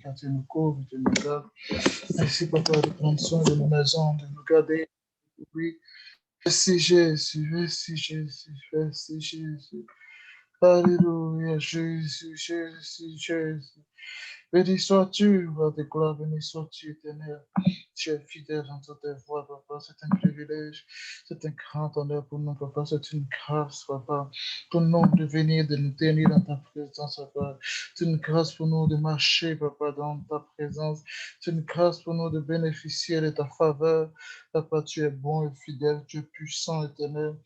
car tu nous couvres, tu nous gardes. Merci, Papa, de prendre soin de nos maisons, de nous garder. Oui. Merci, Jésus, merci, Jésus, merci, Jésus. Alléluia, Jésus, Jésus, Jésus. Béni sois-tu, roi de gloire, béni sois-tu, éternel. Tu es fidèle dans toutes tes voies, papa. C'est un privilège, c'est un grand honneur pour nous, papa. C'est une grâce, papa, pour nous de venir, de nous tenir dans ta présence, papa. C'est une grâce pour nous de marcher, papa, dans ta présence. C'est une grâce pour nous de bénéficier de ta faveur. Papa, tu es bon et fidèle, tu es puissant, éternel.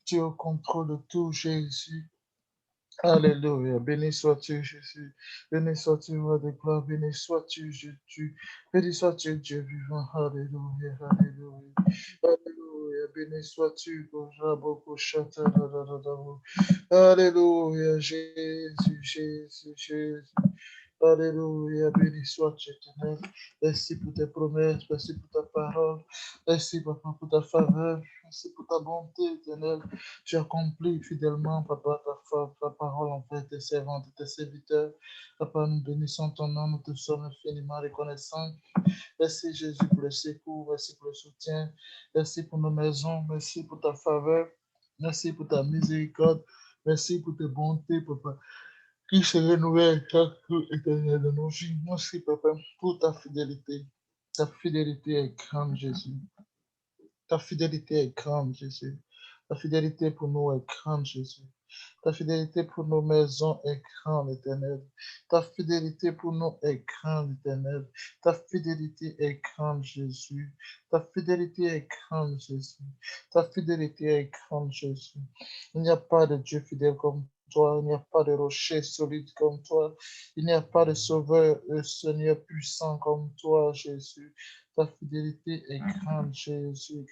Tu es au contrôle de tout, Jésus. Alléluia. Béni sois-tu, Jésus. Béni sois-tu, roi de gloire. Béni sois-tu, Jésus. Béni sois-tu, Dieu vivant. Alléluia. Alléluia. Alléluia. Béni sois-tu, Rabo Chata. Alléluia. Jésus, Jésus, Jésus. Alléluia, béni sois-tu, éternel. Merci pour tes promesses, merci pour ta parole, merci, papa, pour ta faveur, merci pour ta bonté, éternel. Tu accomplis fidèlement, papa, ta parole envers tes servantes et tes serviteurs. Papa, nous bénissons ton nom, nous te sommes infiniment reconnaissants. Merci, Jésus, pour le secours, merci pour le soutien, merci pour nos maisons, merci pour ta faveur, merci pour ta miséricorde, merci pour tes bontés, papa qui se renouvelle chaque jour éternel de nos vies. Merci, Papa, pour ta fidélité. Ta fidélité est grande, Jésus. Ta fidélité est grande, Jésus. Ta fidélité pour nous est grande, Jésus. Ta fidélité pour nos maisons est grande, éternel. Ta fidélité pour nous est grande, éternel. Ta fidélité est grande, Jésus. Ta fidélité est grande, Jésus. Ta fidélité est grande, Jésus. Il n'y a pas de Dieu fidèle comme toi. Il n'y a pas de rocher solide comme toi. Il n'y a pas de sauveur, Seigneur puissant comme toi, Jésus. Ta fidélité est grande, Jésus.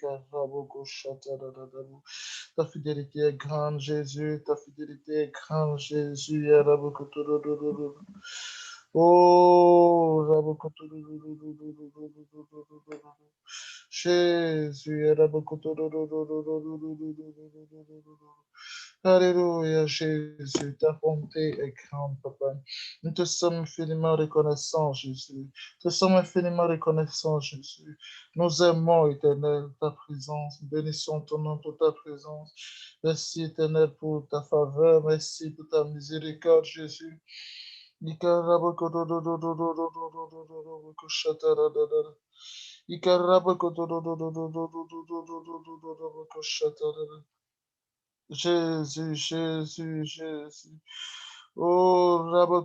Ta fidélité est grande, Jésus. Ta fidélité est grande, Jésus. Oh, Jésus. Alléluia, Jésus. Ta bonté est grande, Papa. Nous te sommes infiniment reconnaissants, Jésus. Nous te sommes infiniment reconnaissants, Jésus. Nous aimons, éternel, ta présence. Bénissons ton nom pour ta présence. Merci, éternel, pour ta faveur. Merci pour ta miséricorde, Jésus. Jésus, Jésus, Jésus. Oh, Jésus,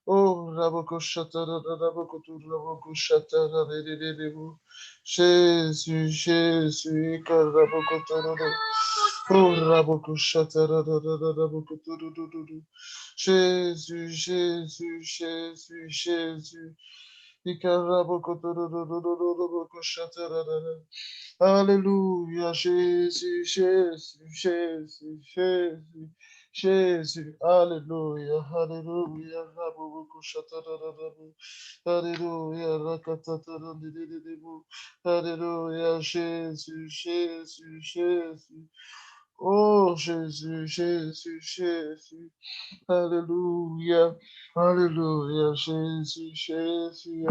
oh, Jésus, Jésus, oh, Jésus, Jésus, Jésus, Jésus. Alléluia, Jésus, Jésus, Jésus, Jésus, Jésus, Alléluia, Alléluia, Alléluia, Alléluia, Jésus, Jésus, Jésus. Oh Jésus, Jésus, Jésus. Alléluia, Alléluia, Jésus, Jésus,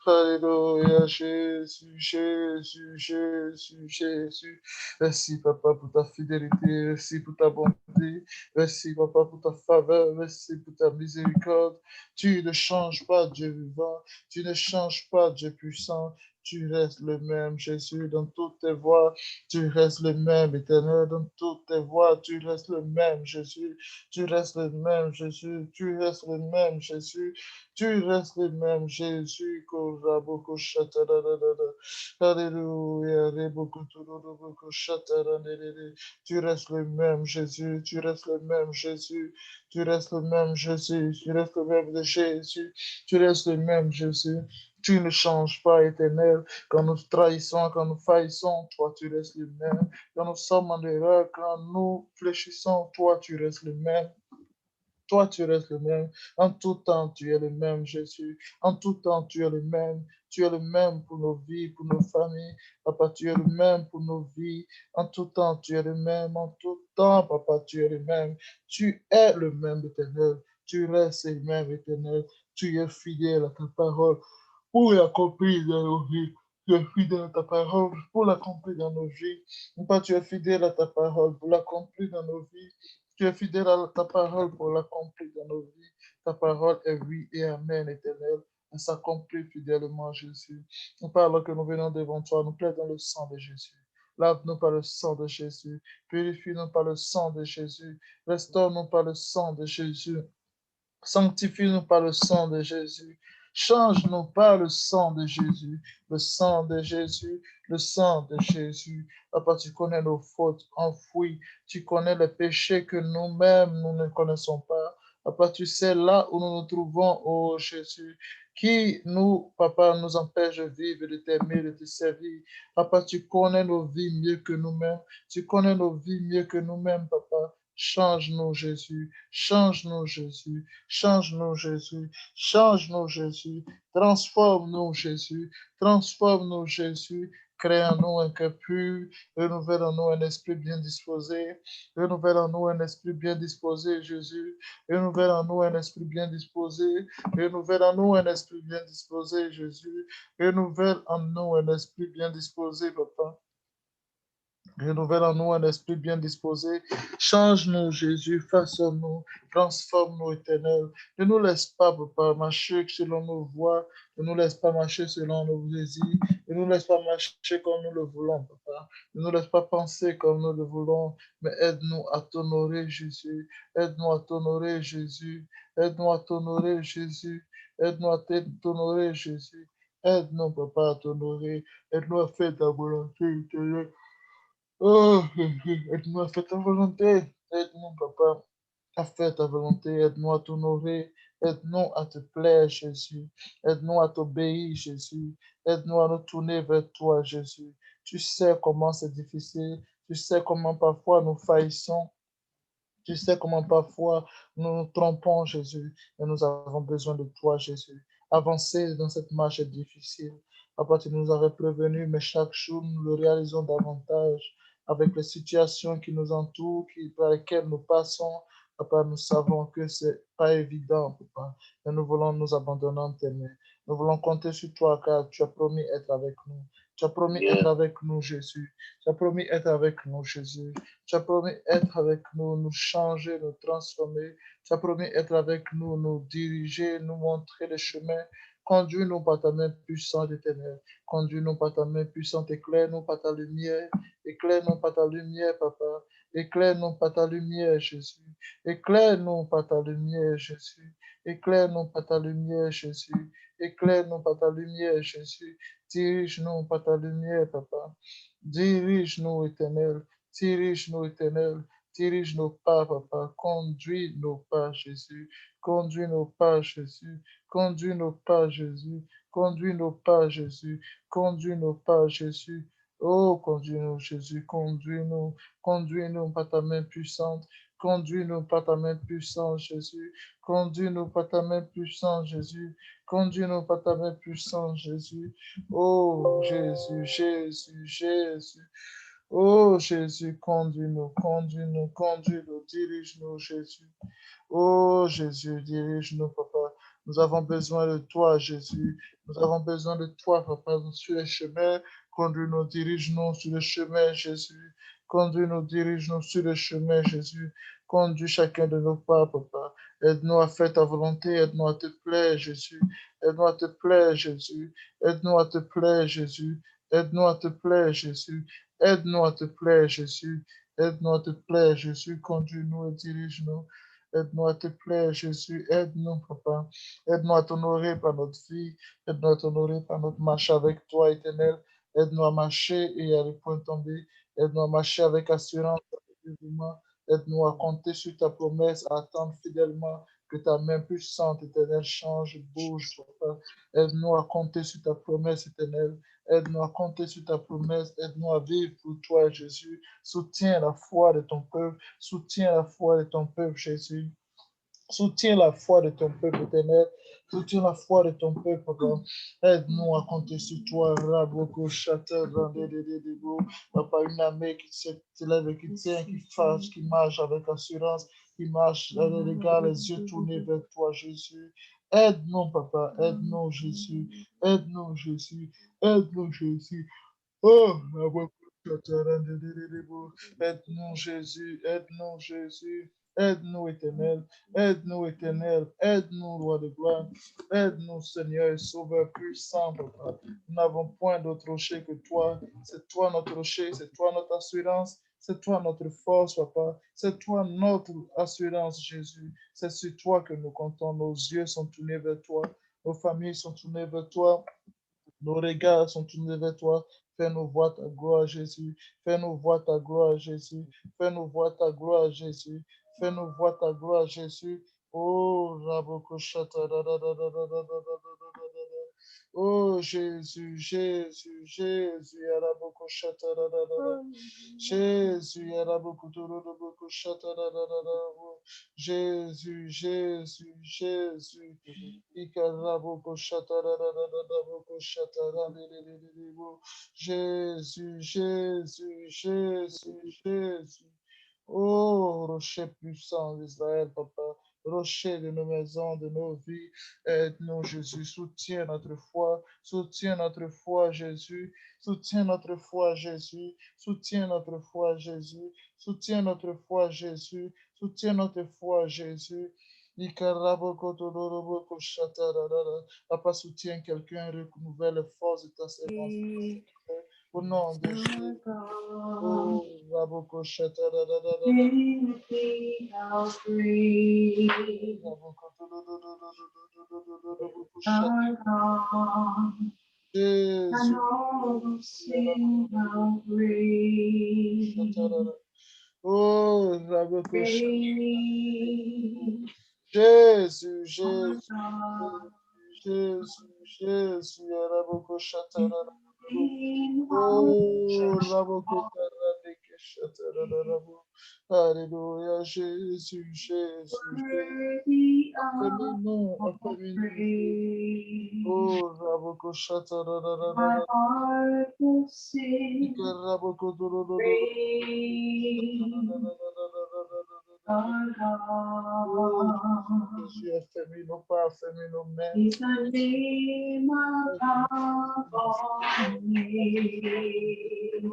Alléluia, Jésus, Jésus, Jésus, Jésus. Merci, Papa, pour ta fidélité, merci pour ta bonté, merci, Papa, pour ta faveur, merci pour ta miséricorde. Tu ne changes pas, Dieu vivant, tu ne changes pas, Dieu puissant. Tu restes le même, Jésus, dans toutes tes voies. Tu restes le même, éternel, dans toutes tes voies. Tu restes le même, Jésus. Tu restes le même, Jésus. Tu restes le même, Jésus. Tu restes le même, Jésus. Alléluia. Tu restes le même, Jésus. Tu restes le même, Jésus. Tu restes le même, Jésus. Tu restes le même de Jésus. Tu restes le même, Jésus. Tu ne changes pas, éternel. Quand nous trahissons, quand nous faillissons, toi, tu restes le même. Quand nous sommes en erreur, quand nous fléchissons, toi, tu restes le même. Toi, tu restes le même. En tout temps, tu es le même, Jésus. En tout temps, tu es le même. Tu es le même pour nos vies, pour nos familles. Papa, tu es le même pour nos vies. En tout temps, tu es le même. En tout temps, Papa, tu es le même. Tu es le même, Éternel. Tu restes le même, Éternel. Tu es fidèle à ta parole pour l'accomplir dans nos vies. Tu es fidèle à ta parole pour l'accomplir dans nos vies. Papa, tu es fidèle à ta parole pour l'accomplir dans nos vies. Tu es fidèle à ta parole pour l'accomplir dans nos vies. Ta parole est oui et amen, Éternel. Elle s'accomplit fidèlement, Jésus. Nous parlons que nous venons devant toi, nous plaidons le sang de Jésus. Lave-nous par le sang de Jésus. Purifie-nous par le sang de Jésus. Restaure-nous par le sang de Jésus. Sanctifie-nous par le sang de Jésus. Change-nous par le sang de Jésus. Le sang de Jésus. Le sang de Jésus. Papa, tu connais nos fautes enfouies. Tu connais les péchés que nous-mêmes, nous ne connaissons pas. Papa, tu sais là où nous nous trouvons, oh Jésus, qui nous, papa, nous empêche de vivre, de t'aimer, de te servir. Papa, tu connais nos vies mieux que nous-mêmes. Tu connais nos vies mieux que nous-mêmes, papa. Change-nous, Jésus. Change-nous, Jésus. Change-nous, Jésus. Change-nous, Jésus. Transforme-nous, Jésus. Transforme-nous, Jésus. Crée en nous un cœur pur. Renouvelle en nous un esprit bien disposé. Renouvelle en nous un esprit bien disposé, Jésus. Renouvelle en nous un esprit bien disposé. Renouvelle en nous un esprit bien disposé, Jésus. Renouvelle en nous un esprit bien disposé, Papa. Renouvelle en nous un esprit bien disposé. Change-nous, Jésus. Façonne-nous. Transforme-nous, Éternel. Ne nous laisse pas, Papa, marcher selon nos voies. Ne nous laisse pas marcher selon nos désirs. Ne nous laisse pas marcher comme nous le voulons, Papa. Ne nous laisse pas penser comme nous le voulons. Mais aide-nous à t'honorer, Jésus. Aide-nous à t'honorer, Jésus. Aide-nous à t'honorer, Jésus. Aide-nous à t'honorer, Jésus. Aide-nous, Papa, à t'honorer. Aide-nous à faire ta volonté, Éternel. Oh, aide-nous à faire ta volonté. Aide-nous, Papa, à faire ta volonté. Aide-nous à t'honorer. Aide-nous à te plaire, Jésus. Aide-nous à t'obéir, Jésus. Aide-nous à nous tourner vers toi, Jésus. Tu sais comment c'est difficile. Tu sais comment parfois nous faillissons. Tu sais comment parfois nous nous trompons, Jésus, et nous avons besoin de toi, Jésus. Avancer dans cette marche est difficile. Papa, tu nous avais prévenu, mais chaque jour, nous le réalisons davantage avec les situations qui nous entourent, par lesquelles nous passons. Papa, nous savons que c'est pas évident, Papa, mais nous voulons nous abandonner en tes mains. Nous voulons compter sur toi, car tu as promis être avec nous. Tu as promis être avec nous, Jésus. Tu as promis être avec nous, Jésus. Tu as promis être avec nous, nous changer, nous transformer. Tu as promis être avec nous, nous diriger, nous montrer le chemin. Conduis-nous par ta main puissante éternelle. Conduis-nous par ta main puissante. Éclaire-nous par ta lumière. Éclaire-nous par ta lumière, Papa. Éclaire-nous par ta lumière, Jésus. Éclaire-nous par ta lumière, Jésus. Éclaire-nous par ta lumière, Jésus. Éclaire-nous par ta lumière, Jésus. Dirige-nous par ta lumière, Papa. Dirige-nous, éternel. Dirige nos éternels, dirige nos pas, Papa. Conduis nos pas, Jésus. Conduis nos pas, Jésus. Conduis nos pas, Jésus. Conduis nos pas, Jésus. Conduis nos pas, Jésus. Oh, conduis-nous, Jésus. Conduis-nous. Conduis-nous par ta main puissante. Conduis-nous par ta main puissante, Jésus. Conduis-nous par ta main puissante, Jésus. Conduis-nous par ta main puissante, Jésus. Oh, Jésus, Jésus, Jésus. Oh Jésus, conduis-nous, conduis-nous, conduis-nous, dirige-nous, Jésus. Oh Jésus, dirige-nous, Papa. Nous avons besoin de toi, Jésus. Nous avons besoin de toi, Papa, sur le chemin. Conduis-nous, dirige-nous sur le chemin, Jésus. Conduis-nous, dirige-nous sur le chemin, Jésus. Conduis chacun de nos pas, Papa. Aide-nous à faire ta volonté. Aide-nous à te plaire, Jésus. Aide-nous à te plaire, Jésus. Aide-nous à te plaire, Jésus. Aide-nous à te plaire, Jésus. Aide-nous à te plaire, Jésus. Aide-nous à te plaire, Jésus. Conduis-nous et dirige-nous. Aide-nous à te plaire, Jésus. Aide-nous, Papa. Aide-nous à t'honorer par notre vie. Aide-nous à t'honorer par notre marche avec toi, éternel. Aide-nous à marcher et à ne point tomber. Aide-nous à marcher avec assurance, avec dévouement. Aide-nous à compter sur ta promesse, à attendre fidèlement que ta main puissante, éternelle, change, bouge, Papa. Aide-nous à compter sur ta promesse, éternelle. Aide-nous à compter sur ta promesse. Aide-nous à vivre pour toi, Jésus. Soutiens la foi de ton peuple. Soutiens la foi de ton peuple, Jésus. Soutiens la foi de ton peuple éternel. Soutiens la foi de ton peuple, papa. Aide-nous à compter sur toi. Raboko, Chata, Papa, une armée qui s'élève et qui tient, qui fasse, qui marche avec assurance, qui marche, les gars, les yeux tournés vers toi, Jésus. Aide-nous, papa. Aide-nous, Jésus. Aide-nous, Jésus. Aide-nous, Jésus. Oh, aide-nous, Jésus, aide-nous, Jésus, aide-nous, éternel, aide-nous, éternel, aide-nous, roi de gloire, aide-nous, Seigneur et Sauveur puissant, papa. Nous n'avons point d'autre rocher que toi, c'est toi notre rocher, c'est toi notre assurance, c'est toi notre force, papa, c'est toi notre assurance, Jésus, c'est sur toi que nous comptons, nos yeux sont tournés vers toi, nos familles sont tournées vers toi, nos regards sont tournés vers toi. Fais-nous voir ta gloire, Jésus. Fais-nous voir ta gloire, Jésus. Fais-nous voir ta gloire, Jésus. Fais-nous voir ta gloire, Jésus. Oh, Rabokoshata, oh, Jésus, Jésus, Jésus, Rabokoshata, Jésus, Rabokoshata, Jésus, Jésus, Jésus. Jésus, Jésus, Jésus, Jésus. Oh, rocher puissant d'Israël, papa, rocher de nos maisons, de nos vies, aide-nous, Jésus, soutiens notre foi, Jésus, soutiens notre foi, Jésus, soutiens notre foi, Jésus, soutiens notre foi, Jésus, soutiens notre foi, Jésus. Papa, soutiens quelqu'un, renouvelle les forces de ta servante. Au nom de Jésus. Oh, Raboko Oh, Raboko Jésus, Jésus, Jésus, Jésus, Raboko Shatarara. Oh, Raboko Karadeke Shatarara. Alléluia, Jésus, Jésus, Jésus. Affirmez-nous, affirmez-nous. Oh, Raboko Shatarara. My heart will sing, Raboko praise our Oh, God. Jésus, affirmez-nous pas, affirmez-nous même. He's the name above all names,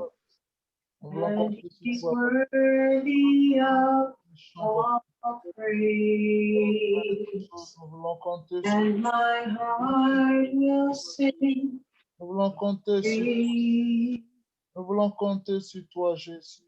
Nous voulons and compter sur He's toi, papa. worthy of Chante all praise. Nous voulons compter sur And my heart will sing, Nous voulons compter sur praise. Nous voulons compter sur toi, Jésus.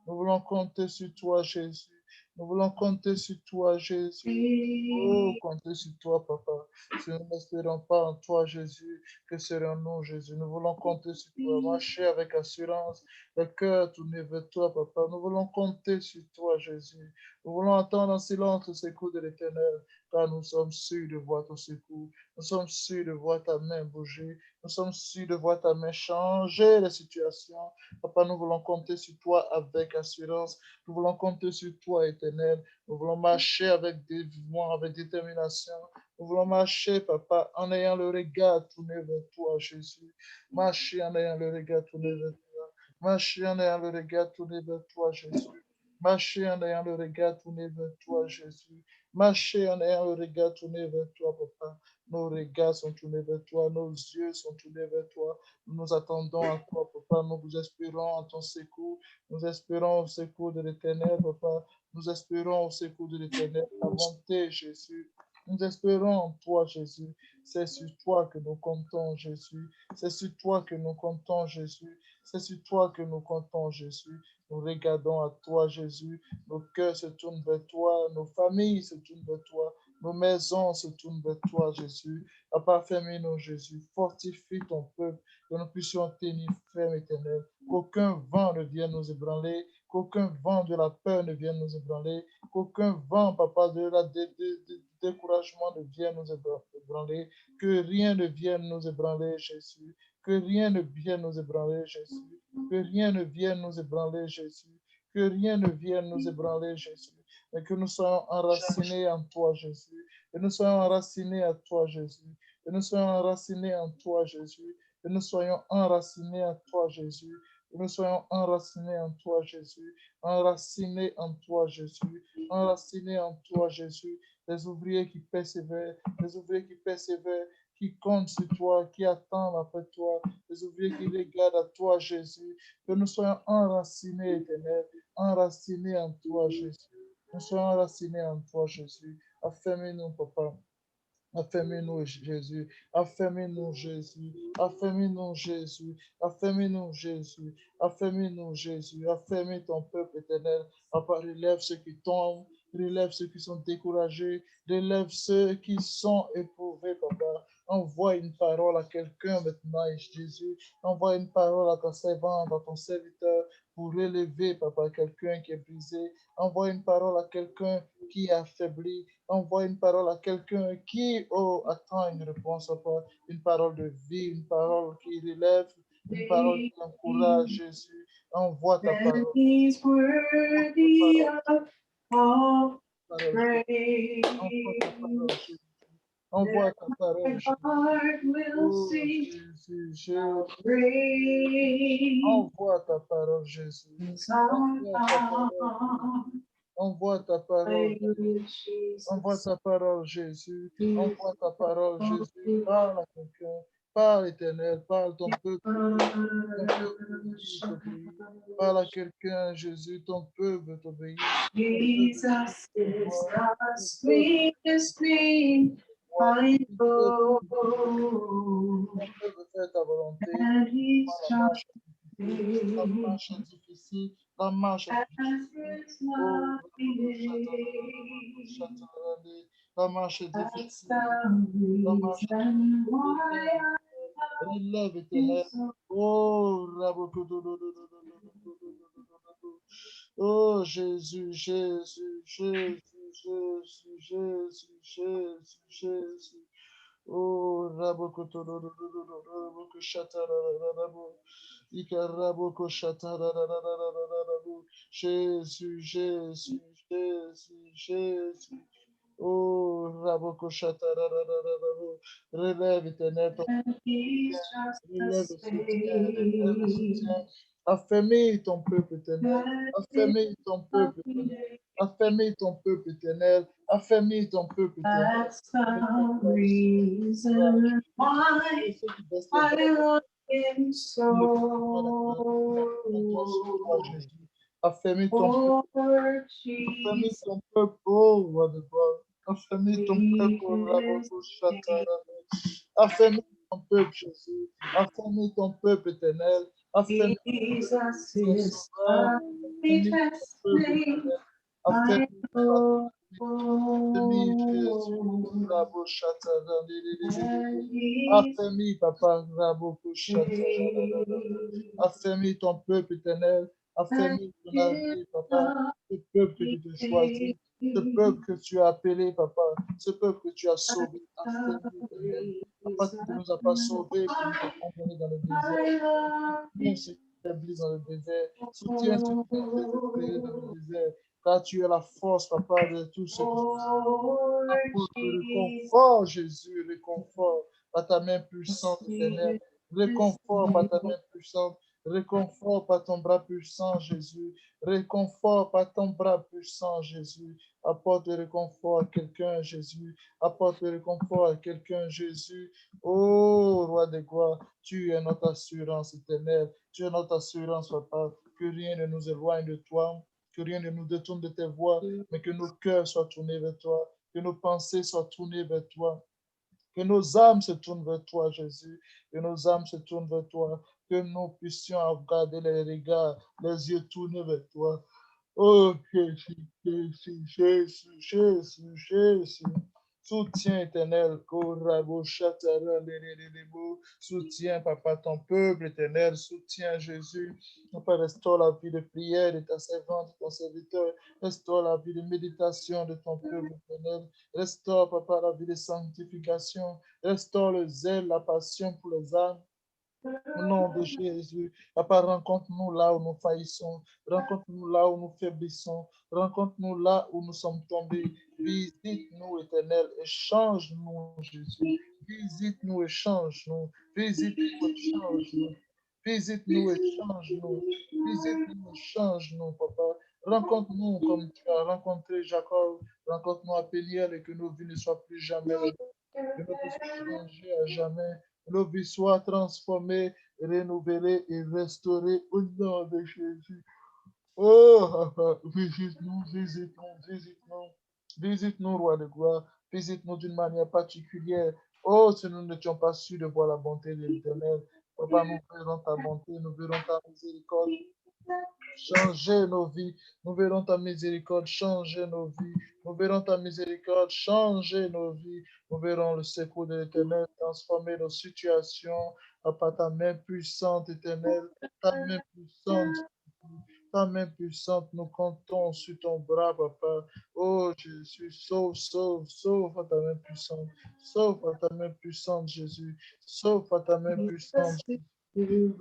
Nous voulons compter sur toi, Jésus. Nous voulons compter sur toi, Jésus. Oh, compter sur toi, papa. Si nous n'espérons pas en toi, Jésus, que serons-nous, Jésus? Nous voulons compter sur toi, marcher avec assurance, le cœur tourné vers toi, papa. Nous voulons compter sur toi, Jésus. Nous voulons attendre en silence le secours de l'Éternel, car nous sommes sûrs de voir ton secours. Nous sommes sûrs de voir ta main bouger. Nous sommes sûrs de voir ta main changer la situation. Papa, nous voulons compter sur toi avec assurance. Nous voulons compter sur toi, éternel. Nous voulons marcher avec dévouement, avec détermination. Nous voulons marcher, papa, en ayant le regard tourné vers toi, Jésus. Marcher en ayant le regard tourné vers toi. Marcher en ayant le regard tourné vers toi, Jésus. Marcher en ayant le regard tourné vers toi, Jésus. Marcher en ayant le regard tourné vers toi, papa. Nos regards sont tournés vers toi, nos yeux sont tournés vers toi. Nous nous attendons à toi, papa. Nous espérons en ton secours. Nous espérons au secours de l'Éternel, papa. Nous espérons au secours de l'Éternel. Ta bonté, Jésus. Nous espérons en toi, Jésus. C'est sur toi que nous comptons, Jésus. C'est sur toi que nous comptons, Jésus. C'est sur toi que nous comptons, Jésus. Nous regardons à toi, Jésus. Nos cœurs se tournent vers toi. Nos familles se tournent vers toi. Nos maisons se tournent vers toi, Jésus. Papa, ferme-nous, Jésus. Fortifie ton peuple, que nous puissions tenir ferme, éternel. Qu'aucun vent ne vienne nous ébranler, qu'aucun vent de la peur ne vienne nous ébranler, qu'aucun vent, papa, de découragement ne vienne nous ébranler, que rien ne vienne nous ébranler, Jésus. Que rien ne vienne nous ébranler, Jésus. Que rien ne vienne nous ébranler, Jésus. Que rien ne vienne nous ébranler, Jésus. Mais que nous soyons enracinés en toi, Jésus. Que nous soyons enracinés en toi, Jésus. Que nous soyons enracinés en toi, Jésus. Que nous soyons enracinés en toi, Jésus. Que nous soyons enracinés en toi, Jésus. Enracinés en toi, Jésus. Enracinés en toi, Jésus. Des ouvriers qui persévèrent, des ouvriers qui persévèrent, qui comptent sur toi, qui attendent après toi, des ouvriers qui regardent à toi, Jésus. Que nous soyons enracinés, Éternel, enracinés en toi, Jésus. Nous soyons enracinés en toi, Jésus. Affermis-nous, Papa. Affermis-nous, Jésus. Affermis-nous, Jésus. Affermis-nous, Jésus. Affermis-nous, Jésus. Affermis-nous, Jésus. Affermis ton peuple éternel. Papa, relève ceux qui tombent. Relève ceux qui sont découragés. Relève ceux qui sont éprouvés, Papa. Envoie une parole à quelqu'un maintenant, Jésus. Envoie une parole à ta servante, à ton serviteur, pour relever, Papa, quelqu'un qui est brisé. Envoie une parole à quelqu'un qui est affaibli. Envoie une parole à quelqu'un qui attend une réponse, Papa. Une parole de vie, une parole qui relève, une parole qui encourage, Jésus. Envoie ta And parole. he's Envoie worthy of all ta parole, praise. envoie ta parole, Jésus. Envoie ta parole, My Jésus. heart will Oh, sing Jésus, Jésus. praise. Envoie ta parole, Jésus. Envoie ta parole, Jésus. Envoie ta parole, Jésus. Envoie ta parole, Jésus. Envoie ta parole, Jésus. Parle à quelqu'un. Parle, Éternel. Parle, ton peuple. Ton peuple dit t'obéir. Parle à quelqu'un, Jésus. Ton peuple veut t'obéir. Jesus is the sweetest name I know, Ton peuple veut faire ta volonté. and he's La marche just la marche est difficile. La marche est difficile. Oh, la marche est That's difficile. the La marche est reason why difficile. Relève, Éternel. Oh, oh, Jésus, Jésus, Jésus, Jésus, Jésus, Jésus, Jésus. Oh, Raboko Shatarabo, Ikaraboko Shatarabo, Jésus, Jésus, Jésus, Jésus. Oh, Raboko Shatarabo, relève, Éternel, ton and he's relève just le the soutien, relève le soutien. same. Affermis ton peuple éternel, affermis ton peuple éternel, affermis ton peuple éternel, affermis ton peuple éternel. That's the reason why I love him so. Affermis ton peuple, Lord affermis Jesus, ton peuple, oh roi de gloire. Affermis ton peuple, oh Raboko Shatara. Affermis ton peuple, Jésus. Affermis ton peuple éternel. Affermis Jesus ton is sauveur. the Affermis ton sweetest peuple name éternel. I Affermis know. Jésus. Rabo Shatara. And he's Affermis, Papa, Raboko Shatara. Affermis ton peuple éternel. Affermis ton avenir, Papa. Ce peuple que tu as choisi. Ce peuple que tu as appelé, Papa. Ce peuple que tu as sauvé. Affermis, Éternel. Papa, tu ne nous as pas sauvés pour nous abandonner dans le désert. Soutiens ceux qui s'établissent dans le désert. Soutiens ceux qui sont désespérés dans le désert. Car tu es la force, Papa, de tous ceux qui sont apporte le réconfort, Jésus, réconfort par ta main puissante, éternelle. Réconfort par ta main puissante. Réconfort par ton bras puissant, Jésus. Réconfort par ton bras puissant, Jésus. Apporte le réconfort à quelqu'un, Jésus. Apporte le réconfort à quelqu'un, Jésus. Oh, roi de gloire, tu es notre assurance éternelle. Tu es notre assurance, Papa. Que rien ne nous éloigne de toi. Que rien ne nous détourne de tes voies, mais que nos cœurs soient tournés vers toi. Que nos pensées soient tournées vers toi. Que nos âmes se tournent vers toi, Jésus. Que nos âmes se tournent vers toi. Que nous puissions regarder les regards, les yeux tournés vers toi. Oh, Jésus, Jésus, Jésus, Jésus, Jésus. Soutiens éternel, soutiens, Papa, ton peuple éternel, soutiens Jésus. Papa, restaure la vie de prière de ta servante, de ton serviteur, restaure la vie de méditation de ton peuple éternel, restaure, Papa, la vie de sanctification, restaure le zèle, la passion pour les âmes. Au nom de Jésus, Papa, rencontre-nous là où nous faillissons, rencontre-nous là où nous faiblissons, rencontre-nous là où nous sommes tombés. Visite-nous, Éternel, et change-nous, Jésus. Visite-nous et change-nous. Visite-nous et change-nous. Visite-nous et change-nous. Visite-nous et change-nous, Papa. Rencontre-nous comme tu as rencontré Jacob. Rencontre-nous à Péniel et que nos vies ne soient plus jamais les mêmes. Que nos vies soient changées à jamais. Que nos vies soient transformées, renouvelées et restaurées au nom de Jésus. Oh, Papa, visite-nous, visite-nous, visite-nous. Visite-nous, roi de gloire. Visite-nous d'une manière particulière. Oh, si nous n'étions pas sûrs de voir la bonté de l'Éternel, Papa, nous verrons ta bonté, nous verrons ta miséricorde. Changer nos vies. Nous verrons ta miséricorde changer nos vies. Nous verrons ta miséricorde changer nos vies. Nous verrons le secours de l'Éternel transformer nos situations. Papa, ta main puissante, éternelle, ta main puissante. Ta main puissante, nous comptons sur ton bras, Papa. Oh Jésus, sauve, sauve, sauve à ta main puissante. Sauve à ta main puissante, Jésus. Sauve à ta main puissante, Jésus. He's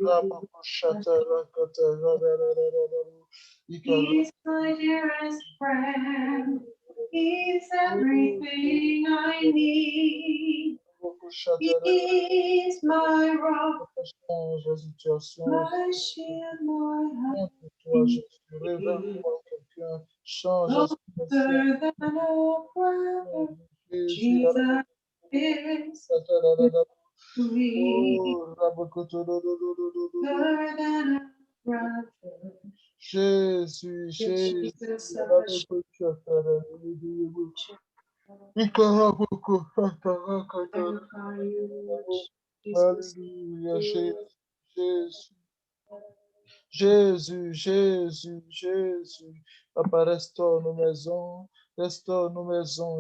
my dearest friend. He's everything I need. He's my rock, Change la situation. my shield, my Toi, Jésus, hiding révèle-toi quelqu'un. Change la situation. closer than a brother. Jésus, Jesus is sweet, oh, closer than a brother. Jésus, Jésus, Jesus, Alléluia, Jésus, Jésus. Jésus, Jésus, Jésus. Papa, restaure nos maisons,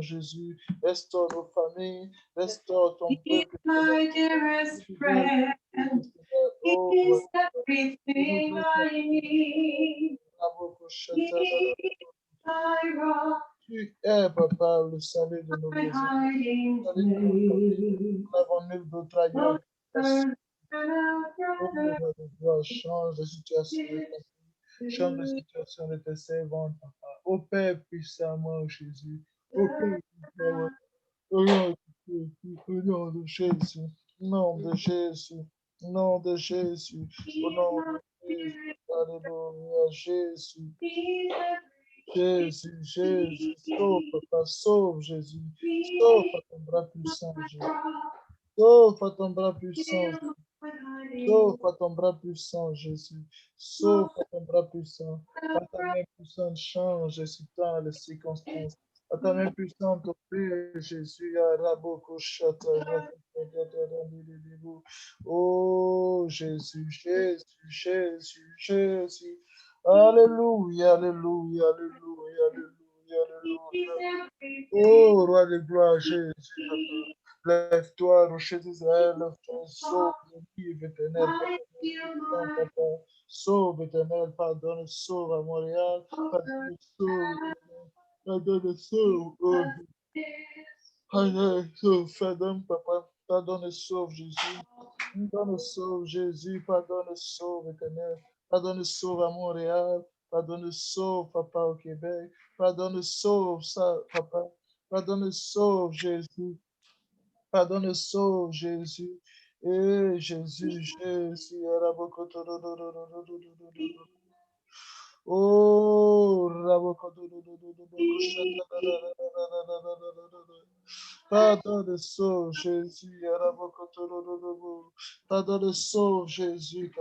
Jésus. Restaure nos familles, restaure ton He's peuple. my dearest friend. Oh, He's everything I need. He's my rock, tu es, Papa, le salut de nos my maisons. hiding Salut de nos familles. place. Nous n'avons nul d'autre ailleurs. Closer than a Oh, brother. Père de gloire, change la situation de ta vie. Change la situation de tes servantes, Papa. Ô Père puissamment, Jésus. Ô Père puissamment. Au nom de Jésus. Au nom de Jésus. Au nom de Jésus. Au nom de Jésus. Au nom de Jésus. Alléluia, Jésus. Jésus, Jésus. Sauve, Papa. Sauve, Jésus. Sauve à ton bras puissant, Jésus. Sauve à ton bras puissant, Jésus. Sauf à ton bras puissant, Jésus. Sauf à ton bras puissant. À ta main puissante, change Jésus dans les circonstances. À ta main puissante, au Père Jésus. Oh Jésus, Jésus, Jésus, Jésus. Alléluia, Alléluia, Alléluia, Alléluia, Alléluia. Oh, roi de gloire, Jésus, lève-toi, rocher d'Israël, lève-toi, sauve, vive éternel, papa. Sauve éternel, pardonne, sauve à Montréal, pardonne, sauve, pardonne, sauve, oh, pardonne, sauve, pardonne, papa, pardonne, sauve, Jésus, pardonne, sauve, Jésus, pardonne, sauve éternel, pardonne, sauve à Montréal, pardonne, sauve, papa, au Québec, pardonne, sauve, ça, papa, pardonne, sauve, Jésus, pardonne, sauve, Jésus. Et Jésus, Jésus, oh, pardonne, sauve, Jésus, pardonne, sauve, Jésus,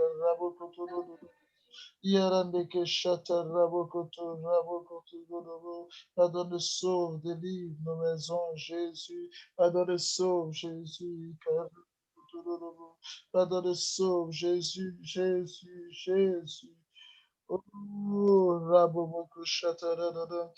Yarande que chata rabokoto rabokoto godobo. Pardonne, sauve, délivre nos maisons, Jésus. Pardonne, sauve, Jésus. Pardonne, sauve, Jésus, Jésus, Jésus. Oh, rabomoko chata radada.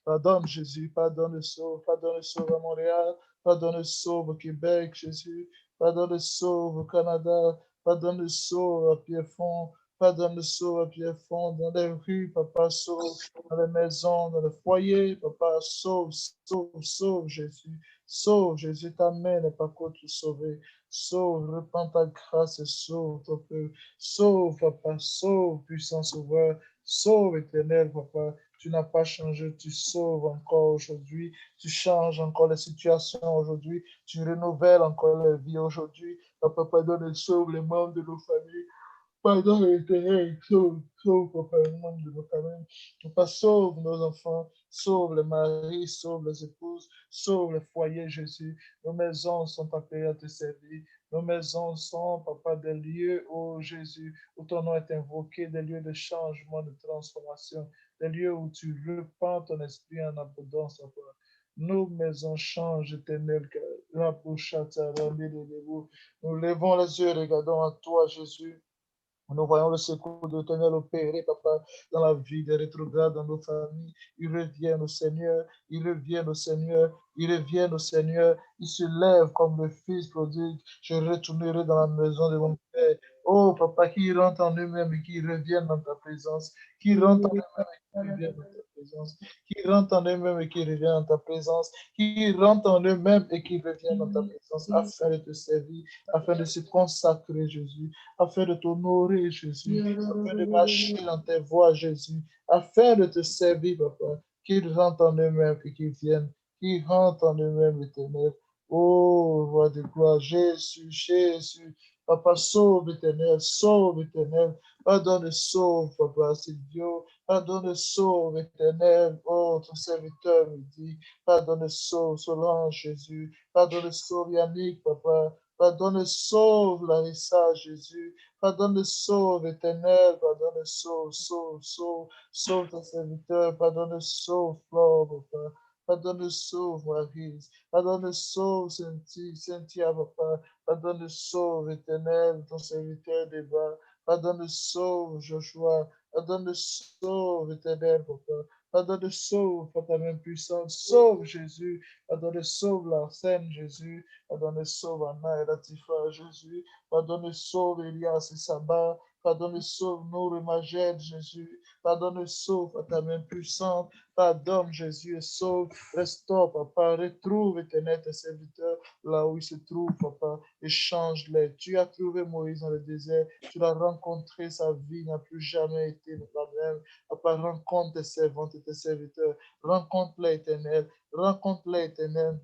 Pardonne, Jésus, pardonne, sauve à Montréal, pardonne, sauve au Québec, Jésus, pardonne, sauve au Canada, pardonne, sauve à Pierrefonds, pardonne, sauve à Pierrefonds, dans les rues, papa, sauve, dans les maisons, dans les foyers, papa, sauve, sauve, sauve, Jésus, ta main n'est pas contre sauver, Sauve, répands ta grâce et sauve ton peuple. Sauve, Papa, sauve, puissant Sauveur. Sauve, éternel, Papa. Tu n'as pas changé, tu sauves encore aujourd'hui. Tu changes encore les situations aujourd'hui. Tu renouvelles encore la vie aujourd'hui. Papa, pardonne et sauve les membres de nos familles. Pardonne l'éternel, sauve, Papa, les membres de nos familles. Papa, sauve nos enfants, sauve les maris, sauve les épouses, sauve les foyers, Jésus. Nos maisons sont appelées à te servir. Nos maisons sont, Papa, des lieux, oh Jésus, où ton nom est invoqué, des lieux de changement, de transformation, des lieux où tu repends ton esprit en abondance, Papa. Nos maisons changent, éternel, la bouche à ta nous levons les yeux et regardons à toi, Jésus. Nous voyons le secours de l'Éternel opérer, Papa, dans la vie des rétrogrades, dans nos familles. Ils reviennent au Seigneur, ils reviennent au Seigneur, ils reviennent au Seigneur. Ils se lèvent comme le Fils prodigue. Je retournerai dans la maison de mon Père. Oh, Papa, qui rentrent en eux-mêmes et qui reviennent dans ta présence. Qui rentrent en eux-mêmes et qui reviennent dans ta présence. Qui rentrent en eux-mêmes et qui reviennent dans ta présence. Qui rentrent en eux-mêmes et qui reviennent dans ta présence afin de te servir, afin de se consacrer, Jésus, afin de t'honorer, Jésus, afin de marcher dans tes voies, Jésus, afin de te servir, Papa, qu'ils rentrent en eux-mêmes et qu'ils viennent, qu'ils rentrent en eux-mêmes, éternel. Oh, roi de gloire, Jésus, Jésus, Papa, sauve, éternel, pardonne, sauve, Papa, Silvio, pardonne, sauve, éternel, oh, ton serviteur me dit, pardonne, sauve, Solange, Jésus, pardonne, sauve, Yannick, Papa, pardonne, sauve, Larissa, Jésus, pardonne, sauve, éternel, pardonne, sauve ton serviteur, pardonne, sauve, Flore, Papa, pardonne, sauve, Marise, pardonne, sauve, Cynthia, Papa, pardonne, sauve, éternel, ton serviteur débat, pardonne, sauve, Joshua, pardonne, sauve, éternel, Papa, pardonne, sauve, par ta main puissante, sauve, Jésus, pardonne, sauve, l'arsène, Jésus, pardonne, sauve, Anna et Latifa, Jésus, pardonne, sauve, Elias et Sabah, pardonne, sauve, Nour et Maged, Jésus, pardonne, sauve, par ta main puissante, pardonne, Jésus, et sauve, restaure, Papa, retrouve, éternel, tes serviteurs, là où ils se trouvent, Papa, et change-les. Tu as trouvé Moïse dans le désert, tu l'as rencontré, sa vie n'a plus jamais été la même. Papa, rencontre tes servantes et tes serviteurs, rencontre-les, éternel, rencontre-les, éternel,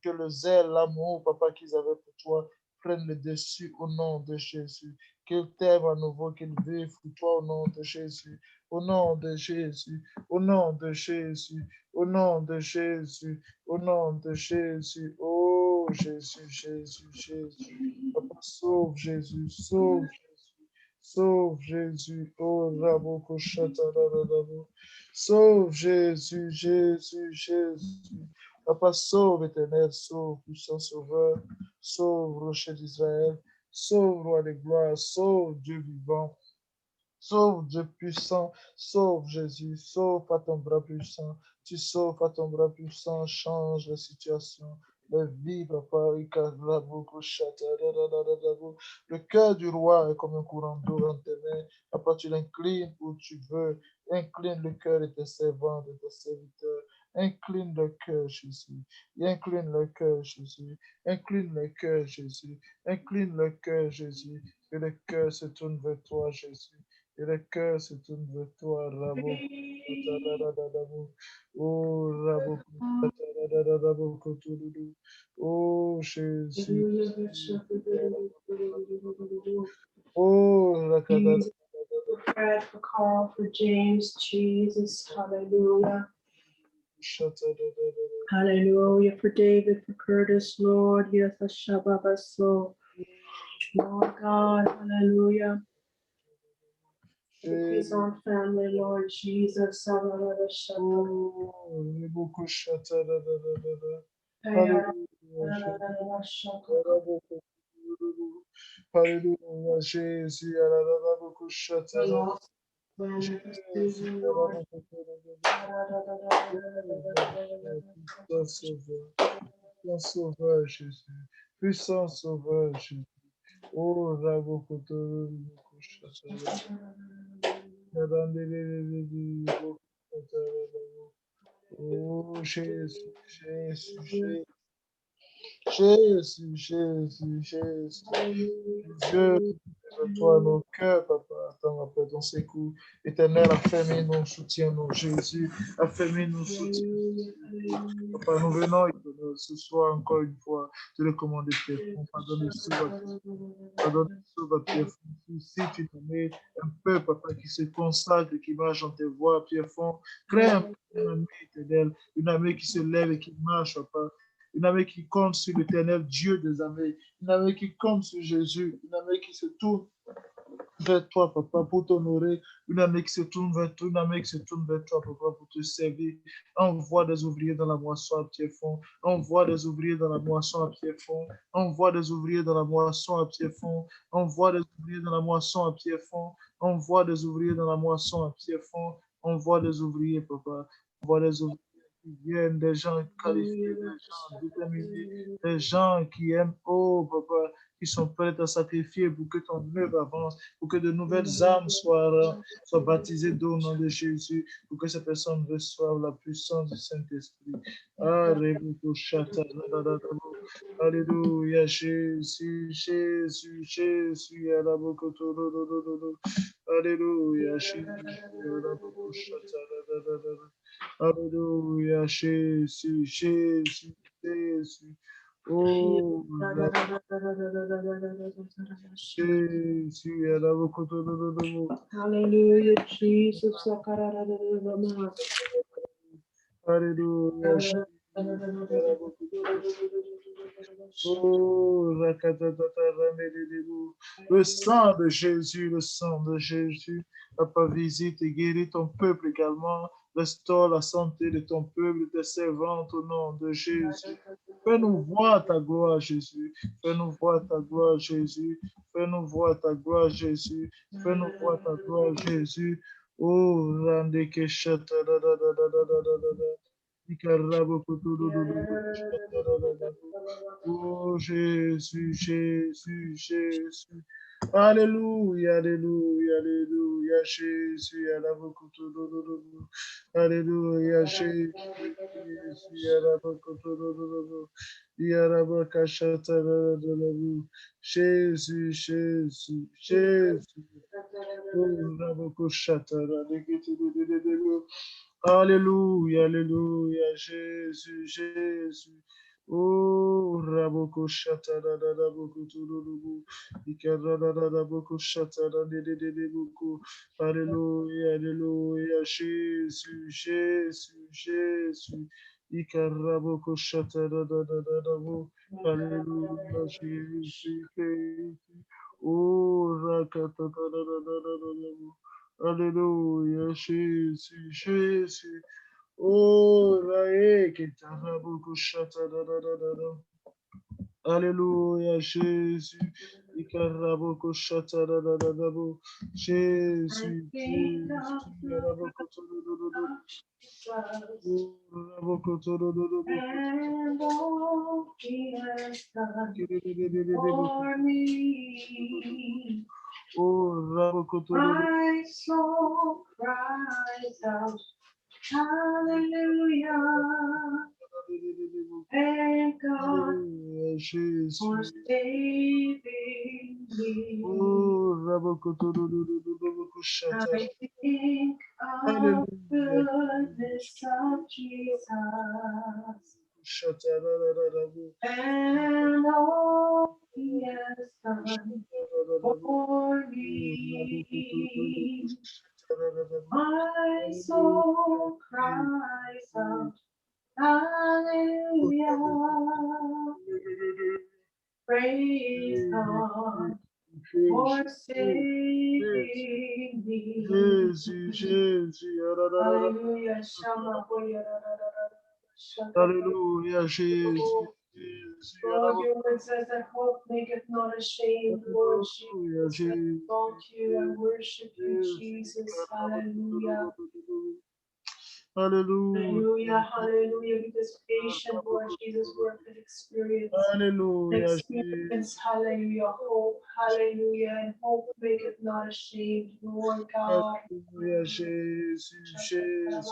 que le zèle, l'amour, Papa, qu'ils avaient pour toi, prennent le dessus au nom de Jésus. Qu'ils t'aiment à nouveau, qu'ils vivent pour toi au nom de Jésus. Au nom de Jésus, au nom de Jésus, au nom de Jésus, au nom de Jésus. Oh Jésus, Jésus, Jésus. Papa, sauve Jésus, sauve Jésus, sauve Jésus. Oh Raboko Shatarababo. Sauve Jésus, Jésus, Jésus. Papa, sauve éternel, sauve puissant sauveur, sauve rocher d'Israël, sauve roi de gloire, sauve Dieu vivant. Sauve Dieu puissant, sauve Jésus, sauve par ton bras puissant. Tu sauves par ton bras puissant, change la situation. La vie, papa, le cœur du roi est comme un courant d'eau dans tes mains. Papa, tu l'inclines où tu veux. Incline le cœur de tes servants, de tes serviteurs. Incline le cœur, Jésus. Incline le cœur, Jésus. Incline le cœur, Jésus. Incline le cœur, Jésus. Que le cœur se tourne vers toi, Jésus. Et le cœur se tourne vers toi, Rabo. Oh, Rabo. Oh, Jésus. Oh, Jesus, for Fred, for Carl, for James, Jesus, hallelujah. Hallelujah. For David, for Curtis, Lord, yes, Ashababaso. Lord God, hallelujah. For his own family, Lord Jesus, hallelujah. Hallelujah, Jésus. Jésus. Puissant sauveur, puissant sauveur, Jésus. Puissant sauveur, Jésus. Oh, Rabokoto, oh, Jésus, Jésus, Jésus. Jésus, Jésus, Jésus. Dieu, lève-toi nos cœurs, papa, attends après ton secours. Éternel, affermis-nous, soutiens-nous, Jésus, affermis-nous, soutiens-nous. Papa, nous venons ce soir encore une fois te recommander Pierre Fond, pardonne le sauve, pardonne le sauve à Pierre Fond. Si tu connais un peu, papa, qui se consacre, qui marche en tes voies, Pierre Fond, crée un peu une armée éternelle, une armée qui se lève et qui marche, papa. Une armée qui compte sur l'éternel Dieu des armées. Une armée qui compte sur Jésus. Une armée qui se tourne vers toi, papa, pour t'honorer. Une armée qui se tourne vers toi. Une armée qui se tourne vers toi, papa, pour te servir. Envoie des ouvriers dans la moisson à pied fond. Envoie des ouvriers dans la moisson à pied fond. Envoie des ouvriers dans la moisson à pied fond. Envoie des ouvriers dans la moisson à pied fond. Envoie des ouvriers dans la moisson à pied fond. Envoie des ouvriers, papa. Envoie des ouvriers qui viennent, des gens qualifiés, des gens déterminés, des gens qui aiment, oh papa, qui sont prêts à sacrifier pour que ton œuvre avance, pour que de nouvelles âmes soient baptisées au nom de Jésus, pour que ces personnes reçoivent la puissance du Saint-Esprit. Alléluia, Jésus, Jésus, Jésus, Alléluia, Jésus, Alléluia, Jésus, Jésus, Jésus. Oh, Jésus, Hallelujah, Jesus. Alléluia, Oh, le sang de Jésus, le sang de Jésus, Papa, visite et guérit ton peuple également. Restaure la santé de ton peuple, de tes servantes au nom de Jésus. Fais-nous voir ta gloire, Jésus. Fais-nous voir ta gloire, Jésus. Fais-nous voir ta gloire, Jésus. Fais-nous voir ta gloire, Jésus. Oh, rende que chata da da da da da da da da. Oh Jésus, Jésus, Jésus. Alléluia, Alléluia, Alléluia, Jésus, Alléluia, Jésus, Jésus, Jésus, Jésus. Alléluia, Alléluia, Jésus, Jésus. Oh, Raboko Shatara, Raboko Turubu, Ikarada, Raboko Shatara, Buku. Alléluia, Alléluia, Jésus, Jésus, Jésus. Ikaraboko Shatara, Alléluia, Jésus, Jésus. Oh, Rakata, Alléluia, Jésus, Jésus. Oh, Rae, Ketarabuku Shatadadadada. Alléluia, Jésus. Ikarabuku Shatadadadadabu. Jésus, Jésus. Rabuku Tududududu. Rabuku Tududududu. And all he has done for me. Oh, Rabuku Tudududu. My soul cries out, hallelujah. Thank God Alléluia, Jésus. for saving me. Oh, Rabuku Tududududu. I Shatadadada. think of Alléluia. goodness of Jesus and all he has done for me. My soul cries out, hallelujah. Praise God for saving me. Jésus, Jésus, Hallelujah. Alléluia, Jésus, Lord, your word says that hope maketh not ashamed. Lord Jesus, I exalt you and worship you, Jesus. Hallelujah. Hallelujah, hallelujah, because patient, Lord Jesus, work with experience. Alléluia, Experience, hallelujah, hope, hallelujah, and hope maketh not ashamed, Lord God. Alléluia, Jésus, Jésus,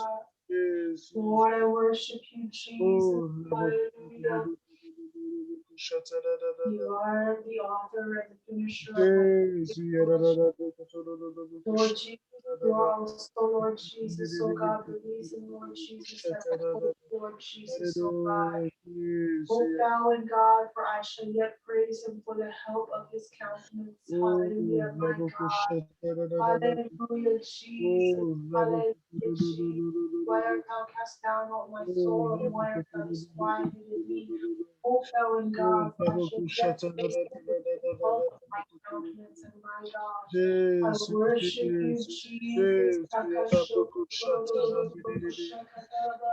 Jésus. Lord, I worship you, Jesus. Hallelujah. You are the author and the finisher of our faith, Lord Jesus. You are also, Lord Jesus, oh God, the reason, Lord Jesus, that I hope, Lord Jesus, oh God. Hope thou in God, for I shall yet praise him for the help of his countenance. Hallelujah, my God. Hallelujah, Jesus. Hallelujah, Jesus. Why art thou cast down, O my soul, and why art thou disquieted in me? Hope thou in God, for I shall yet praise him for the help of my countenance and my God. I worship you, Jesus.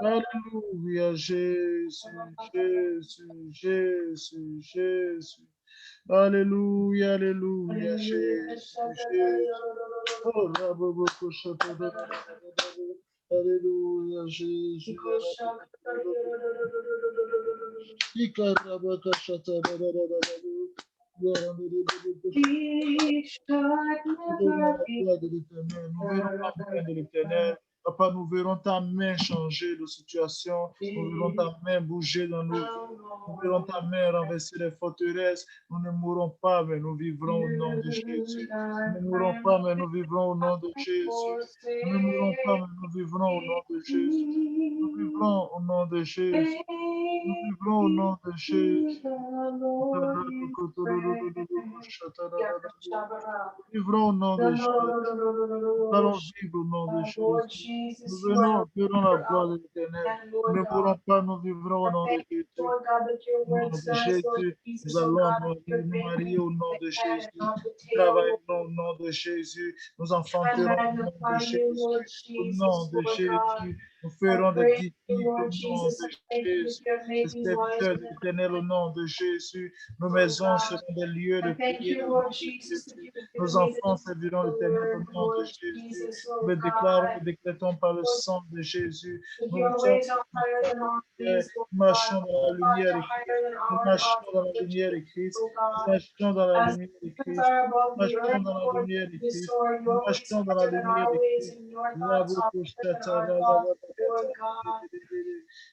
Alléluia, Jésus, Jésus, Jésus, Jésus. Alléluia, Alléluia, Jésus, Jésus. Oh, Raboko Shata, Alléluia, Jésus. Ikarabaka Shata, Papa, nous verrons ta main changer de situation. Nous verrons ta main bouger dans nos vies. Nous verrons ta main renverser les forteresses. Nous ne mourrons pas, mais nous vivrons au nom de Jésus. Nous ne mourrons pas, mais nous vivrons au nom de Jésus. Nous ne mourrons pas, mais nous vivrons au nom de Jésus. Nous vivrons au nom de Jésus. Nous vivrons au nom de Jésus. Nous vivrons au nom de Jésus. Nous allons vivre au nom de Jésus. Nous venons la gloire de l'Éternel. Nous ne mourrons pas, nous vivrons au nom de Jésus. Au nom de Jésus, nous allons nous marier au nom de Jésus. Nous travaillerons au nom de Jésus. Nous enfanterons au nom de Jésus. Au nom de Jésus, nous ferons des disciples au nom de Jésus. Des serviteurs de l'Éternel au nom de Jésus. Nos maisons seront des lieux de prière au nom de Jésus. Nos enfants serviront l'Éternel au nom de Jésus. Nous le déclarons et décrétons par le sang de Jésus. Nous marchons dans la lumière de Christ. Nous marchons dans la lumière de Christ. Nous marchons dans la lumière de Christ. Nous marchons dans la lumière de Christ. Nous marchons dans la lumière de Christ.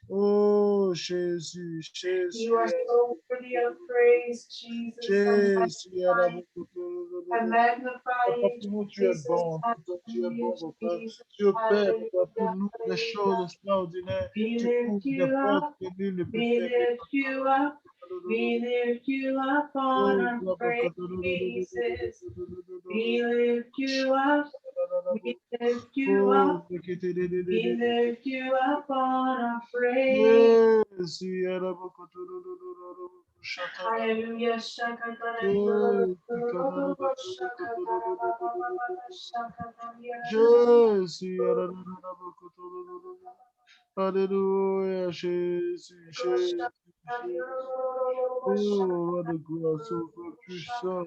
Oh Jésus, Jésus. You are so worthy of praise, Jesus. I magnify you, Tu es Jesus. bon, tu es bon, papa. Tu opères, papa, pour nous des choses extraordinaires. We Tu ouvres lift des you portes up, que nul ne peut we fermer. lift you up, we lift you up on our praise, Jesus. We lift you up, we lift you up, we lift you up on our praise. Hallelujah. Alléluia, Jésus, Jésus, Jésus. Oh, de grâce, oh, puissant,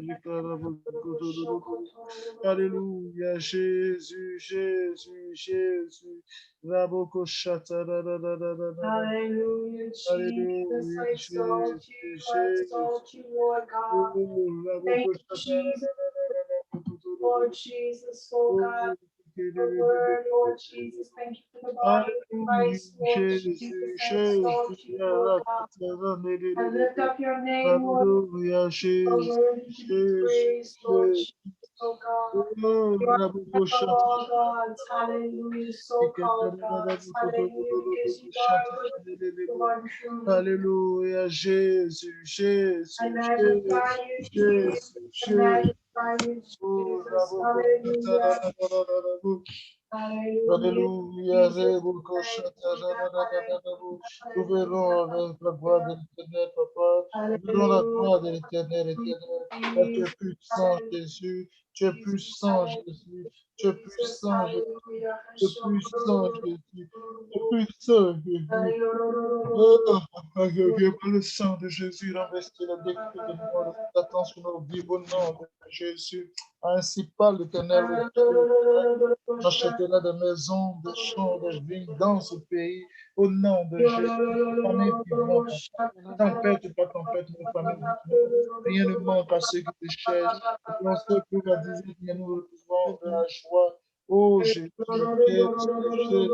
Alléluia, Jésus, Jésus, Jésus. Raboko Shata, Hallelujah, Jesus, I exalt you, Lord God. Thank you, Jesus, Lord Jesus, oh God, the word, Lord Jesus. Thank you for the body of Christ, Lord Jesus. I exalt you, Lord God. I lift up your name, Lord. The word to be praised, Lord Jesus, oh God. You are above all gods, hallelujah, so-called gods, hallelujah, because you are the one true. Alléluia, Jésus, Jésus, I magnify you, Jesus. I magnify you, Jesus. Hallelujah. Alléluia, nous verrons avec la gloire de l'Éternel, papa. Nous verrons la gloire de l'Éternel, Éternel. Tu es puissant, Jésus. Tu es puissant, Jésus. Tu es puissant, Jésus. Tu es puissant, Jésus. Tu es puissant, Jésus. Oh, par le sang de Jésus, investir le décret de mort, Satan sur nos vies, au nom de Jésus. Ainsi parle l'Éternel, on achètera des maisons, des champs, des vignes dans ce pays, au nom de Jésus. Tempête, pas tempête, nos familles, rien ne manque à ceux qui te cherchent. Et on se trouve à dire, mais nous retrouvons de la joie. Oh Jésus, Jésus, Jésus.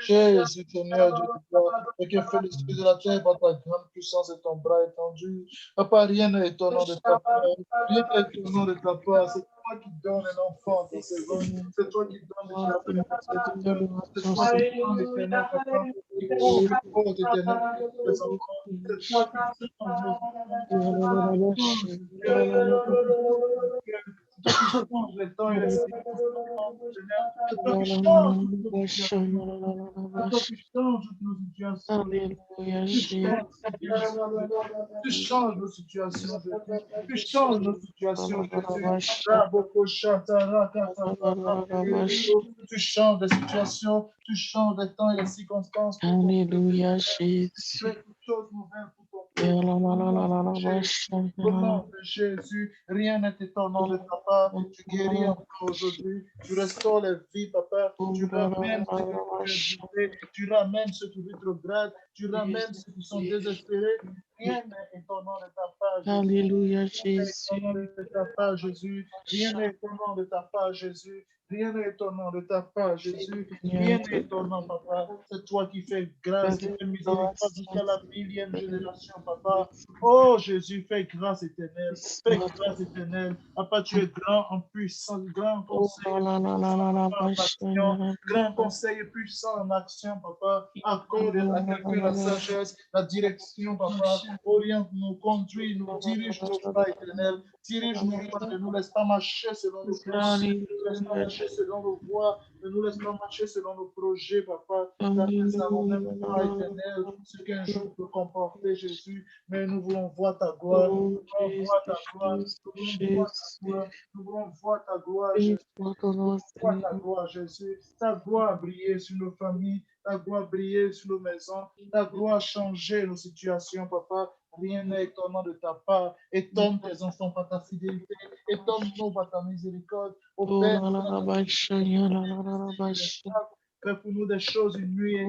Jésus, Seigneur, Dieu de gloire, et que fait le ciel de la terre par ta grande puissance et ton bras étendu. Papa, rien n'est étonnant de ta part. Rien n'est étonnant de ta part. C'est toi qui donnes un enfant à ton servant. C'est toi qui donnes des jardins à ton serviteur. C'est toi qui donnes l'éternel, papa, qui ouvre les portes éternelles pour les enfants. C'est toi qui changes nos c'est toi qui changes les temps et les circonstances, Seigneur. C'est toi qui changes toutes nos situations. C'est toi qui changes toutes nos situations. Alléluia, Tu changes nos situations. Tu changes nos situations, Jésus. Tu changes nos situations, Jésus. Tu changes les situations. Tu changes les temps et les circonstances. Alléluia, Tu Jésus. fais toutes choses nouvelles pour ton peuple. Au nom de Jésus, rien n'est étonnant de ta part. Tu guéris encore aujourd'hui. Tu restaures les vies, papa. Tu ramènes ceux qui ont brisé. Tu ramènes ceux qui rétrogradent. Tu ramènes ceux qui sont désespérés. Rien n'est étonnant de ta part, Jésus. Alléluia, Rien n'est Jésus. étonnant de ta part, Jésus. Rien n'est étonnant de ta part, Jésus. Rien n'est étonnant de ta part, Jésus. Rien n'est étonnant, papa. C'est toi qui fais grâce, qui fais miséricorde jusqu'à la 1000e génération, papa. Oh Jésus, fais grâce éternelle. Fais grâce éternelle. Papa, tu es grand en puissance, grand conseil, en action, grand conseil puissant en action, papa. Accorde à quelqu'un la sagesse, la direction, papa. Oriente-nous, conduis, nous dirige nos pas éternels. Dirige-nous, ne nous laisse pas marcher selon nos plans, ne nous laisse pas marcher selon nos voies, ne nous laisse pas marcher selon nos projets, papa. Car nous savons même pas, éternel, ce qu'un jour peut comporter, Jésus, mais nous voulons voir ta gloire, nous voulons voir ta gloire, nous voulons voir ta gloire, nous voulons voir ta gloire, Jésus. Nous voulons voir ta gloire, Jésus. Ta gloire briller sur nos familles, ta gloire briller sur nos maisons, ta gloire changer nos situations, papa. Rien n'est étonnant de ta part. Étonne tes enfants par ta fidélité. Étonne-nous par ta miséricorde. Au Père, fais pour nous des choses inouïes et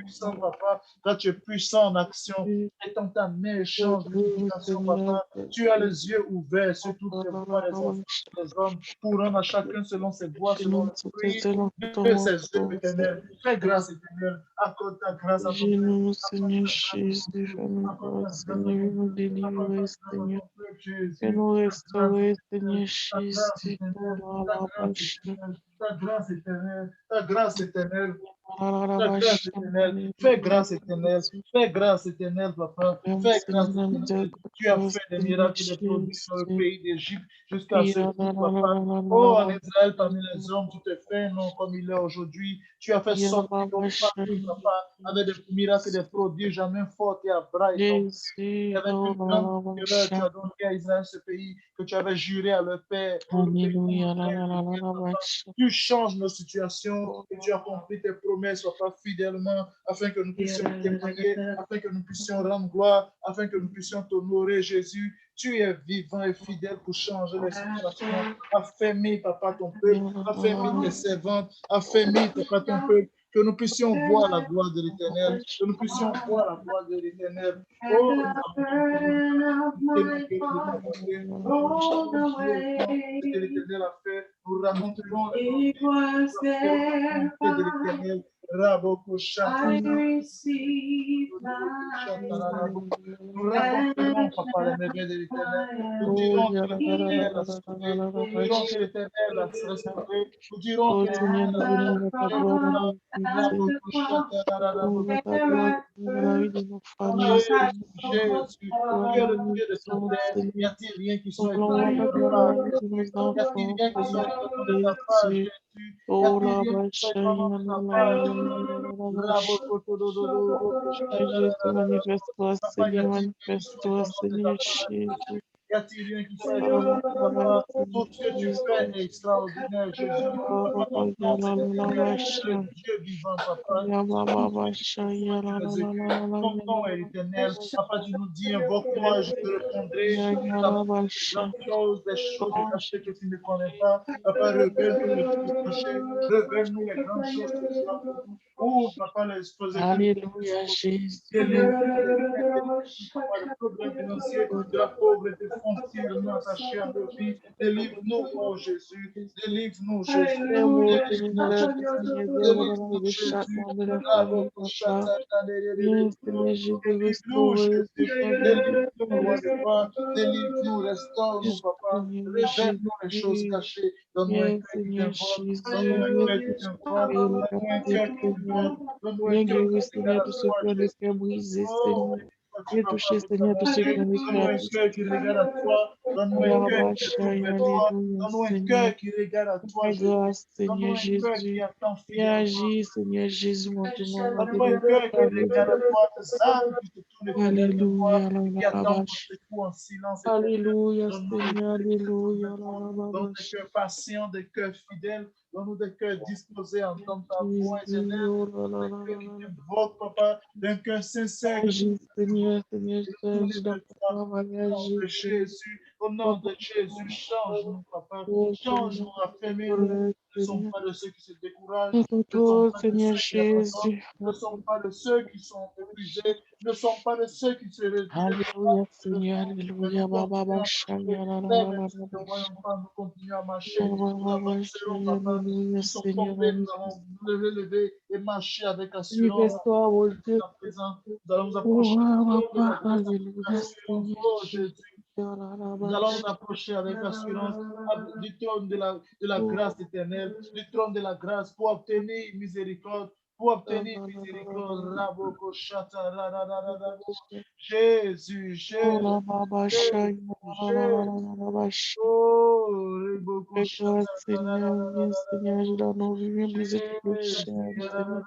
puissant, papa. Quand tu es puissant en action, étends ta main, change de situation, papa. Tu as les yeux ouverts sur toutes les voies des enfants, des hommes, pour rendre à chacun selon ses voies, selon le fruit de ses œuvres éternelles. Fais grâce éternelle. Accorde ta grâce à ton peuple. Seigneur Jésus, Accorde ta grâce à ton Seigneur, nous peuple. Accorde ta délivrer, grâce à Seigneur. ton peuple, Jésus. Que nous restaurer, Seigneur Ta grâce Jésus. éternelle, ta grâce éternelle, ta grâce éternelle, ta grâce éternelle, ta grâce éternelle, fais grâce éternelle, fais grâce éternelle, papa, fais grâce éternelle. Tu as fait des miracles et des prodiges dans le pays d'Égypte jusqu'à ce jour, papa. Oh, en Israël, parmi les hommes, tu te fais un nom comme il est aujourd'hui. Tu as fait sortir ton peuple, papa, avec des miracles et des prodiges, jamais fort et à bras étendus. Et avec une grande terreur, tu as donné à Israël ce pays que tu avais juré à leur père. Alléluia. Tu changes nos situations et tu accomplis tes promesses, papa, fidèlement, afin que nous puissions témoigner, afin que nous puissions rendre gloire, afin que nous puissions t'honorer, Jésus. Tu es vivant et fidèle pour changer les situations. Affermis, papa, ton peuple. Affermis tes servantes. Affermis, papa, ton peuple. Que nous puissions voir la gloire de l'Éternel. Que nous puissions voir la gloire de l'Éternel. Oh, ce que l'Éternel a fait, nous raconterons de l'Éternel. Nous raconterons, papa, les merveilles de l'Éternel. Nous dirons que l'Éternel a sauvé. Nous dirons que l'Éternel a restauré. Nous dirons que l'Éternel a Jésus, tu es le Dieu de ta terre. Y a-t-il rien qui soit étonnant de ta part? Y a-t-il rien qui soit étonnant de ta part, Jésus? Y a-t-il rien qui soit étonnant de ta part, Manifeste-toi, Seigneur, manifeste-toi, Seigneur Jésus. Y a-t-il rien qui soit étonnant de ta part? Tout ce que tu fais est extraordinaire, Jésus. Le Dieu vivant, papa. Ton nom est éternel. Papa, tu nous dis, invoque-moi, je te répondrai. Des choses cachées que tu ne connais pas. Papa, révèle-nous les choses cachées. Révèle-nous les grandes choses que tu as pour nous. Oh, papa, les exposer. Alléluia, Jésus. Le problème financier, de la pauvreté continuellement attachés à nos vies. Délivre-nous, oh Jésus. Délivre-nous, Jésus. Amour, Délivre-nous, Seigneur, Jésus. Seigneur, Délivre-nous, de chaque Jésus. membre de la Bravo, famille, papa. Koshata, Viens, Seigneur Jésus, délivre-nous, restaurer, Jésus. Seigneur, Délivre-nous, roi de gloire. Délivre-nous, restaure-nous, papa. Seigneur Révèle-nous les choses Jésus. cachées. Donne-nous un Viens, cœur qui Seigneur t'invoque. Jésus, Donne-nous un viens cœur qui t'invoque. toucher le Donne-nous un captif, cœur qui Seigneur. t'invoque. Donne-nous un Viens cœur guérir, qui regarde Seigneur, à tout ce toi, cœur de Jésus. cœur brisé, Oh, Seigneur. dis-toi-tu, Viens papa, toucher, pour ta Seigneur, tout ce bonté. cœur de Donne-nous cœur un cœur qui regarde à toi. Donne-nous un cœur qui se tourne vers toi. Alléluia, Donne-nous un Seigneur. cœur qui regarde à toi, Ta Jésus. grâce, Donne-nous Seigneur un cœur qui Jésus. attend Viens fidèlement. agir, Seigneur Jésus, en tout moment de Donne-nous un notre cœur qui famille. regarde à toi, des âmes qui se tournent éternel vers toi Alléluia, la et qui la la attendent ton vache. secours en silence éternel. Alléluia, Donne-nous des Seigneur, cœurs qui se tournent Alléluia, vers la toi. la la Donne-nous des vache. cœurs patients, des cœurs fidèles. Donne-nous des cœurs disposés à entendre ta voix Jésus, éternelle. oh là Donne-nous là des là cœurs là qui là là. t'invoquent, papa, d'un cœur sincère que Agis, Seigneur, Seigneur, et tourner agis dans vers ton toi. travail, Au nom agis, de Seigneur. Jésus, au nom Papa, de Jésus, change-nous, papa. oh Change-nous, Seigneur, affermis-nous. relève, Ne sommes Seigneur. pas de ceux qui se découragent. Notre Ne sommes toi, pas de Seigneur ceux qui abandonnent. Jésus. Ne sommes pas de ceux qui sont épuisés. Ne sommes pas de ceux qui se Alléluia, le Seigneur, temps. Mais nous Alléluia, Baba, continuons à Bashaya, marcher. la la Même la la si la, nous ne Bash. voyons pas, nous continuons à marcher. Nous Baba, avancerons, Bashaya, papa. Alléluia, Nous sommes Seigneur, tombés, nous manifeste. allons lever et marcher avec assurance. Manifeste-toi, mon Dieu. À présent, nous allons nous Oh, approcher de ta Papa, grâce avec Alléluia, assurance. Seigneur Oh Jésus. Jésus, La la la, nous allons Bash. nous approcher avec assurance du trône de la Oh, grâce éternelle, du trône de la grâce pour obtenir miséricorde, pour la obtenir la la la miséricorde. la Raboko shata, la. Jésus, Oh, la Jésus, Baba, Shaya, Jésus, la la la la Jésus. la la, Bash. Oh, Reboko Avec toi, shata, Seigneur, viens, Seigneur, agis dans nos vies, viens briser tout le Jésus, chaîne, Seigneur.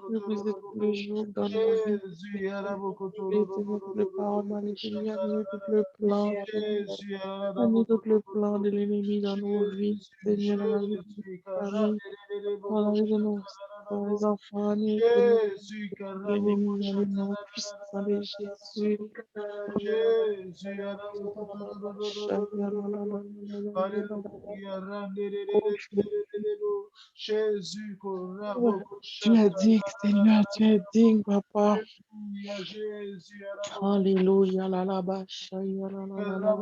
Viens briser tous les jours dans nos vies. Jésus, Et Seigneur, tout le paroles manipulées, annuler tout le plan, Seigneur. Jésus, Annuler tout le plan de l'ennemi dans nos vies, Seigneur, dans la vie de notre famille, dans la vie de nos dans les enfants, nés, Seigneur. Jésus, L'ennemi dans le nom puissant de Jésus. Jésus, Oh, Jésus, tu es digne, Seigneur, tu es digne, Papa. Alléluia, Jésus, Alléluia, la la ba, shaya, la la la la la.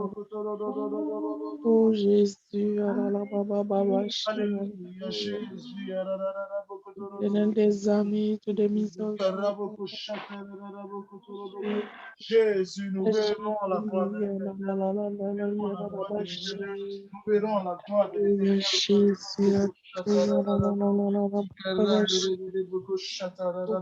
Oh Jésus, la la la ba ba ba ba, shaya, Alléluia, Alléluia. Jésus, Éternel des amis, tout des miséricordes. Jésus, nous verrons la gloire de Alléluia, la la l'Éternel. la la la la, Nous verrons la la la gloire ba, de l'Éternel. shaya. Nous verrons la gloire de Alléluia, l'Éternel. Jésus, Alléluia, la la la la la la, ba ba, shaya.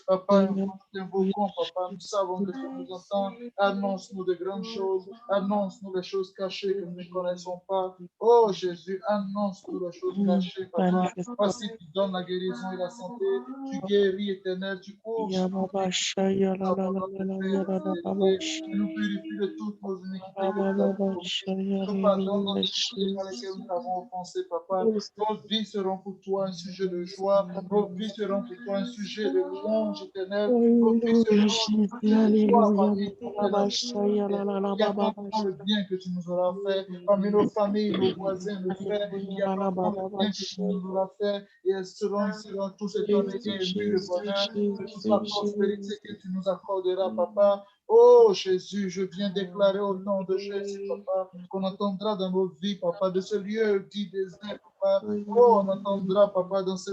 Papa, Alléluia, nous t'invoquons, papa, nous savons que tu nous entends. Annonce-nous de grandes choses. Annonce-nous les choses cachées que nous ne connaissons pas. Oh Jésus, annonce-nous les choses cachées, papa. manifeste-toi. Voici, tu donnes la guérison et la santé. Tu guéris, éternel. Tu couvres Ya sur ba nos ba, vies. shaya, la Nous la la pardonne la de la, faire ya de la la ba ba, fidélité. Tu nous shaya. purifies de toutes nos iniquités Ba que ba nous ba avons ba, commises. shaya, Tu nous pardonnes nos Alléluia, iniquités par Jésus. lesquelles nous t'avons offensé, papa. Oh, Nos vies seront pour toi un sujet de joie. Nos vies seront pour toi un sujet de louange éternelle. Nos vies Alléluia, seront un Jésus, sujet de joie Alléluia. parmi toutes les Baba nations de la Shaya, la terre la la, qui Baba attendront le bien que tu nous auras fait, parmi nos familles, nos voisins, nos frères, qui Alléluia, la la, attendront le Baba bien que tu nous Shaya. auras fait, et ils seront tous étonnés Jésus, et émus de Jésus, bonheur de toute la Jésus, prospérité que Jésus. tu nous accorderas, papa. Oh Jésus, je viens déclarer au nom de Jésus, papa, qu'on entendra dans nos vies, papa, de ce lieu dit désert, papa. Oh, on entendra, papa, dans ce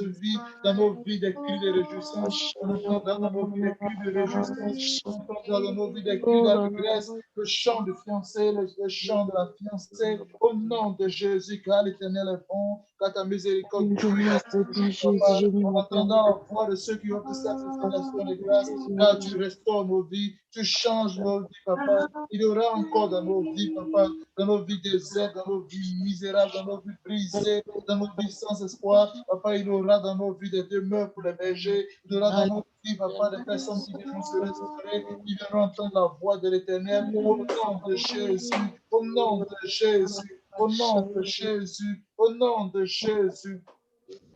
vie, dans nos vies des cris de réjouissance. On Shaya, entendra la dans la nos vies la des la cris de la, Baba réjouissance. On Shaya. entendra dans nos vies des cris Oh, la la d'allégresse, la le chant de fiancé, le chant de la fiancée. Au nom de Jésus, car l'Éternel est bon, car ta miséricorde brille Alléluia, à Seigneur toujours, Jésus, papa. j'ai mis En mon cœur entendant entre la voix de ceux qui ont cette expression de tes grâce, Jésus, car tu Alléluia. restaures nos vies, tu changes nos vies, papa. Il y aura encore dans nos vies, papa, dans nos vies désertes, dans nos vies misérables, dans nos vies brisées, dans nos vies sans espoir. Papa, il y aura dans nos vies des demeures pour les bergers. Il y aura dans nos vies, papa, des personnes qui viendront se restaurer, qui viendront entendre la voix de l'Éternel. Au nom de Jésus, au nom de Jésus, au nom de Jésus, au nom de Jésus.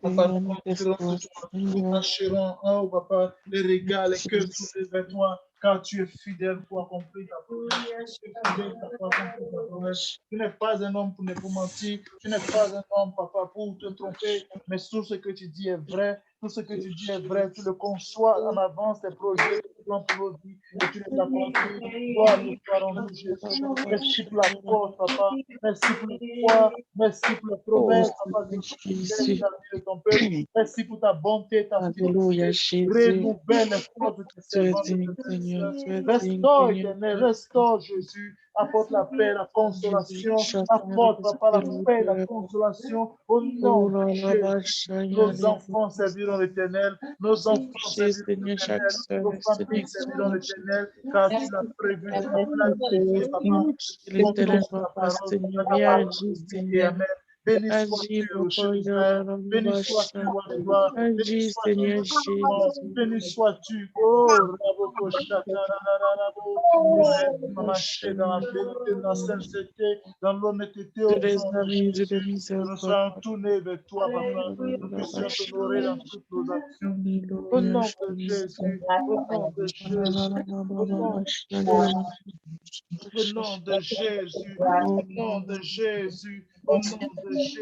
Papa, nous compterons Manifeste-toi, sur toi. Nous Seigneur. tâcherons, oh papa, les regards, les cœurs tournés vers toi, car tu es fidèle pour accomplir ta promesse. Tu es fidèle pour accomplir ta promesse. Tu n'es pas un homme pour ne pas mentir. Tu n'es pas un homme, papa, pour te tromper. Mais tout ce que tu dis est vrai. Tout ce que tu dis est vrai. Tu le conçois en avance, tes projets, plans pour nos vies et tu les accomplis. Gloire nous soit rendue, Jésus. Merci pour la force, papa. Merci pour le foi. Merci pour les Oh, promesses, papa, que tu fais Jésus. dans la vie de ton peuple. Merci pour ta bonté, ta Alléluia, fidélité. Jésus. Renouvelle les forces de tes Tu es servants, de digne, tes Seigneur. serviteurs. Tu es digne, Restaure, Seigneur. éternel, restaure, Jésus. Apporte la paix, la consolation. Chacun Apporte, papa, la de paix, la cœur. consolation. Au Oh nom de là là, Jésus. Bachaya, Nos enfants serviront l'éternel. Nos enfants touchez, serviront Seigneur, chaque l'éternel. soeur Nos et familles Seigneur, serviront Seigneur. l'éternel. Car tu l'as prévu, tu l'as planifié, papa. L'éternel, Compte sur ta papa, parole. Seigneur, Ta et parole agis, est oui et Seigneur. amen. Béni Agis, sois-tu, rocher papa, d'Israël. Yalala, Béni sois-tu, Bacha. roi de gloire. Béni Agis, sois-tu, Seigneur Dieu. Jésus. Béni sois-tu. Oh, Raboko Shakarararabo. Reste marcher dans la vérité, dans la sincérité, dans l'honnêteté De au les nom de amis, de les Jésus. Que nous miséricordes. soyons tournés vers toi, papa. Nous puissions t'honorer dans toutes nos actions. Au Alléluia, nom de Jésus. Jésus. Au nom de Jésus. Alala, Au nom de Bachaya, au nom de Jésus, Oh, au nom de Jésus, au nom de Jésus.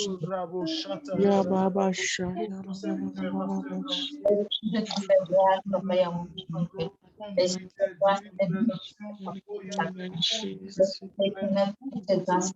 Oh, bravo, chata, Ya Baba Shaya, ton serviteur, pasteur Francis, De tout faire grâce, papa, et en Margot, ton et ministère, dirige les actions, oh, il y a Alléluia, des Jésus. éternel, pour cette grâce,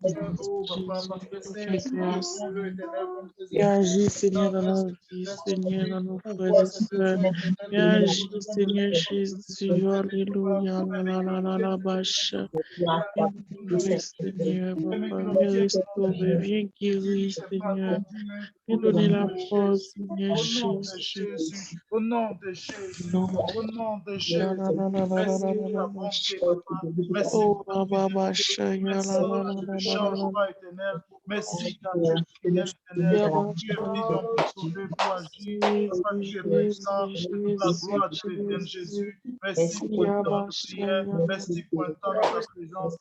oh, papa, Jésus, pasteur nous Saint, fais grâce. on veut éternel comme tes Et enfants. agis, Seigneur, dans Reste, nos vies, reste Seigneur, conduit dans nos pour frères voir et ces sœurs. besoins éternels Et de nous, agis, au nom de Seigneur Jésus. Jésus. Alléluia, la la la la la, bâche. grâce, Viens papa, nous pour nourrir, cette Seigneur, Aimez que papa. notre Viens pied restaurer, viens guérir, c'est pas Seigneur. conduit, mais Viens au donner nom la de force, Jésus, Seigneur au nom de Jésus. Jésus, au nom de Jésus, Non, au nom de la la Jésus. la la la la Merci la pour la la, ta bâche. bonté, papa. Merci Oh, pour ta la baba, fidélité. shaya, la Merci la car la tu la ne la la changes la. pas, éternel. Merci car tu es fidèle, éternel. Ya Tu es bâche. vivant pour sauver, pour agir. Jésus, Papa, tu es puissant. Jésus, Que toute la Jésus, gloire te revienne, Jésus. Jésus. Merci pour un temps de prière. Yabashaya, Merci pour un temps dans ta présence.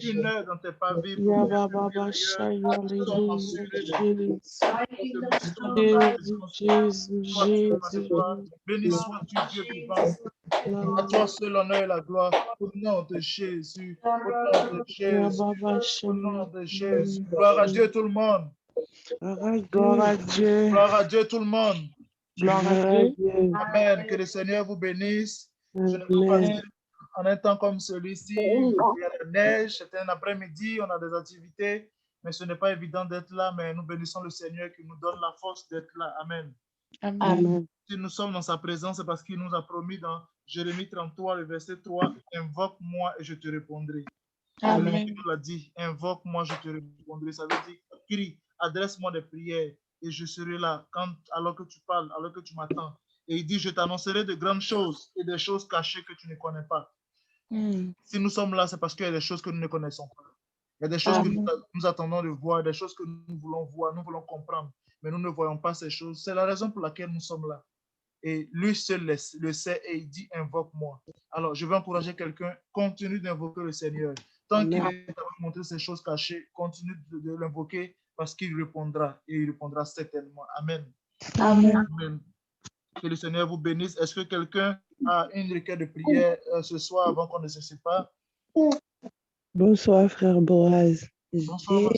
Une heure dans tes pavés pour nous élever ailleurs. Yababashaya, Nous sommes Alléluia, assurés de Jésus, de mission dans ta Jésus, maison, Seigneur. Jésus, Sois-tu, Jésus, sois, béni sois-tu, Dieu vivant. la À la toi la, seul l'honneur et la gloire. Au nom de Jésus. Au nom de Jésus. Au nom Yababashaya, de Jésus. Gloire à Dieu, tout le monde. gloire à Dieu, Gloire à Dieu, tout le monde. gloire à Dieu, Amen. Que le Seigneur vous bénisse. Je ne peux pas Amen. dire en un temps comme celui-ci, il y a la neige, c'est un après-midi, on a des activités, mais ce n'est pas évident d'être là, mais nous bénissons le Seigneur qui nous donne la force d'être là. Amen. Amen. Si nous sommes dans sa présence, c'est parce qu'il nous a promis dans Jérémie 33, le verset 3, invoque-moi et je te répondrai. C'est lui qui nous l'a dit, invoque-moi, je te répondrai. Ça veut dire, crie, adresse-moi des prières et je serai là alors que tu parles, alors que tu m'attends. Et il dit, je t'annoncerai de grandes choses et des choses cachées que tu ne connais pas. Si nous sommes là, c'est parce qu'il y a des choses que nous ne connaissons pas. Il y a des choses que nous attendons de voir, des choses que nous voulons voir, nous voulons comprendre, mais nous ne voyons pas ces choses. C'est la raison pour laquelle nous sommes là. Et lui seul le sait et il dit, invoque-moi. Alors, je vais encourager quelqu'un, continue d'invoquer le Seigneur. Tant qu'il est à vous montrer ces choses cachées, continue de l'invoquer parce qu'il répondra et il répondra certainement. Amen. Amen. Amen. Que le Seigneur vous bénisse. Est-ce que quelqu'un a une requête de prière ce soir avant qu'on ne se sépare? Bonsoir, frère Boaz. Bonsoir,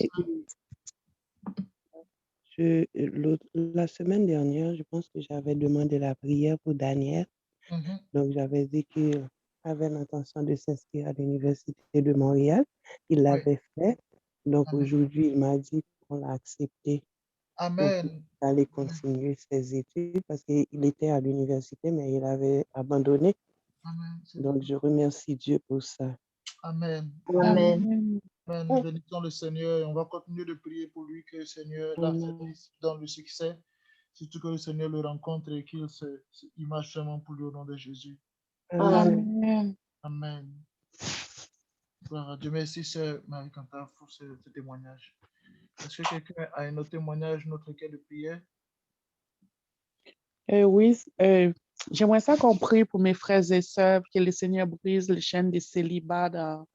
La semaine dernière, je pense que j'avais demandé la prière pour Daniel. Donc, j'avais dit qu'il avait l'intention de s'inscrire à l'Université de Montréal. Il l'avait fait. Donc, aujourd'hui, il m'a dit qu'on l'a accepté. Amen. Il allait continuer ses études parce qu'il était à l'université, mais il avait abandonné. Amen. Donc, je remercie Dieu pour ça. Amen. Amen. Amen. Bénissons le Seigneur et on va continuer de prier pour lui que le Seigneur donne le succès. Surtout que le Seigneur le rencontre et qu'il marche vraiment pour lui au nom de Jésus. Amen. Amen. Gloire à Dieu. Merci, sœur Marie-Quentin, pour ce témoignage. Est-ce que quelqu'un a un autre témoignage, notre requête de prière? Oui, j'aimerais ça qu'on prie pour mes frères et sœurs, que le Seigneur brise les chaînes de célibat dans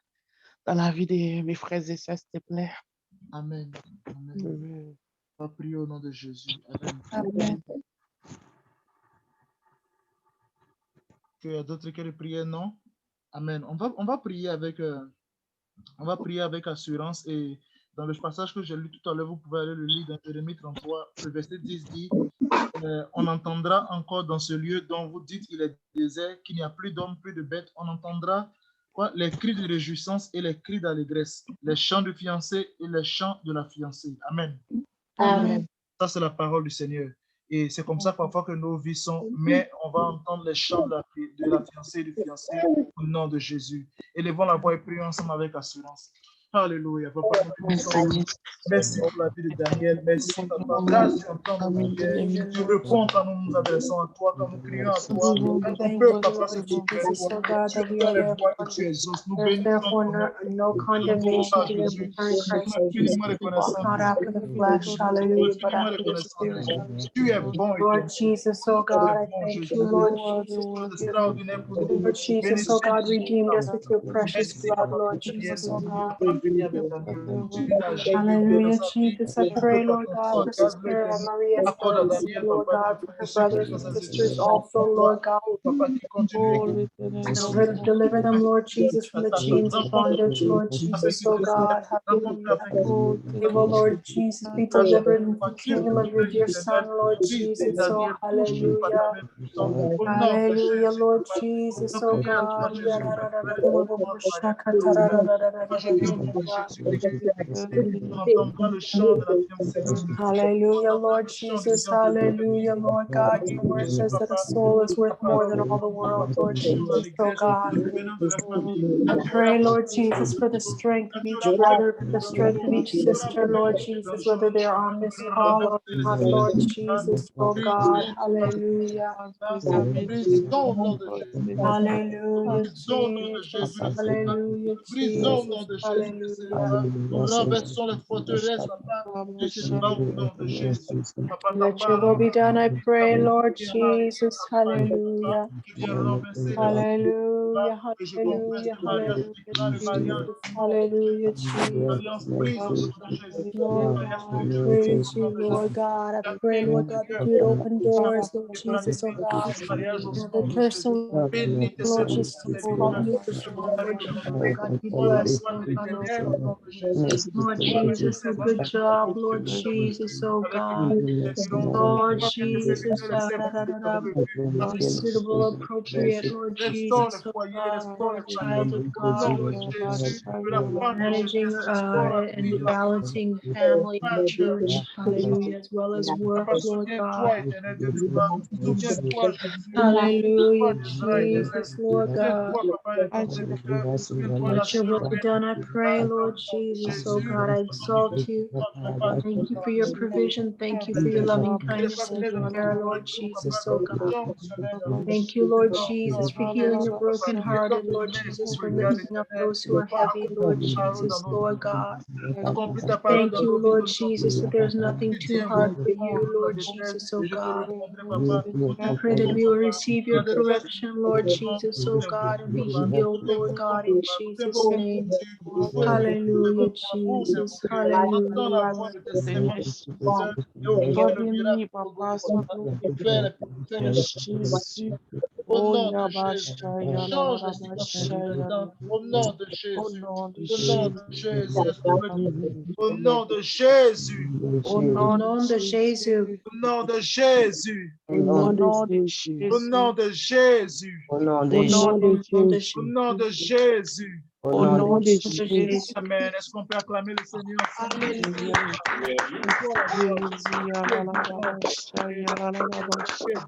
la vie de mes frères et sœurs, s'il te plaît. Amen. Amen. On va prier au nom de Jésus. Amen. Amen. Il y a d'autres requêtes de prière? Non? Amen. On va prier avec assurance et Dans le passage que j'ai lu tout à l'heure, vous pouvez aller le lire dans Jérémie 33, le verset 10 dit, on entendra encore dans ce lieu dont vous dites qu'il est désert, qu'il n'y a plus d'hommes, plus de bêtes, on entendra quoi? Les cris de réjouissance et les cris d'allégresse, les chants de fiancés et les chants de la fiancée. Amen. Amen. Ça, c'est la parole du Seigneur. Et c'est comme ça parfois que nos vies sont, mais on va entendre les chants de la fiancée et du fiancé au nom de Jésus. Élevons la voix et prions ensemble avec assurance. Alléluia. Papa, merci pour la vie de Daniel. Merci, Papa. Grâce tu entends nos prières. Tu réponds quand nous nous adressons à toi, quand nous crions à toi. Quand ton peuple, Papa, se tourne vers toi. Tu entends les voix et tu exauces. Nous There's bénissons therefore ton nom. no condemnation to them Jésus. which are in Nous sommes Christ infiniment Jesus. Walk reconnaissants. not after the flesh, Nous sommes hallelujah, but infiniment after the reconnaissants. Spirit. Tu es bon et Lord Jesus, oh God, I thank you, Lord Jesus. extraordinaire pour nous. Lord Jesus, oh God, redeemed us with your precious blood, Lord Jesus, oh God. Hallelujah, Jesus. I pray, Lord God, for Sister Maria Esteban, Lord God, for her brothers and sisters also, Lord God. Deliver them, Lord Jesus, from the chains of bondage, Lord Jesus, oh God. Hallelujah. They will, Lord Jesus, be delivered into the kingdom of your dear Son, Lord Jesus, oh hallelujah. Hallelujah, Lord Jesus, oh God. Hallelujah, Lord Jesus. Hallelujah, Lord God. Your word says that a soul is worth more than all the world, Lord Jesus, oh God. I pray, Lord Jesus, for the strength of each brother, for the strength of each sister, Lord Jesus, whether they are on this call or not, Lord Jesus, oh God. Hallelujah. Hallelujah, Jesus. Hallelujah, Jesus. Hallelujah. Nous renversons les forteresses, Papa, de ce bas au nom de Jésus. Papa, ta Let your will be done, I pray, Lord Jesus. Hallelujah. Hallelujah, hallelujah, hallelujah, Jesus. Hallelujah, Jesus. Lord God, I praise you, Lord God. I pray, Lord God, that you would open doors, Lord Jesus, oh God. Every person, Lord Jesus, is called me to serve, Lord Jesus, oh God, be blessed, Lord God. Lord Jesus, a good job, Lord Jesus, oh God. Lord Jesus, be suitable, appropriate, Lord Jesus, oh God, for a child of God, Lord Jesus. Managing and balancing family and church, hallelujah, as well as work, Lord God. Hallelujah, Jesus, Lord God. Let your will be done, I pray, Lord Jesus, oh God, I exalt you. Thank you for your provision. Thank you for your loving kindness and care, Lord Jesus, oh God. Thank you, Lord Jesus, for healing the brokenhearted, Lord Jesus, for lifting up those who are heavy, Lord Jesus, Lord God. Thank you, Lord Jesus, that there's nothing too hard for you, Lord Jesus, oh God. I pray that we will receive your correction, Lord Jesus, oh God, and be healed, Lord God, in Jesus' name. Hallelujah, Jesus. Hallelujah. Reviens, Papa, sois glorifié. Jésus. Au Oh, nom de Jésus, Yabashaya, change les situations présentes. Au nom de au Jésus, nom de au nom de Jésus. Jésus, est-ce qu'on peut dire? Au nom de Jésus, Au Au nom nom de Jésus. au nom de Jésus, Au nom de de Jésus. au nom de Jésus, Au nom Au de nom de Jésus. au nom de Jésus. Au Au nom nom de de Jésus. Jésus. Amen. Est-ce qu'on peut acclamer le Seigneur ensemble? Alléluia. Jésus, Yalalabashaya, Yalalabashaya.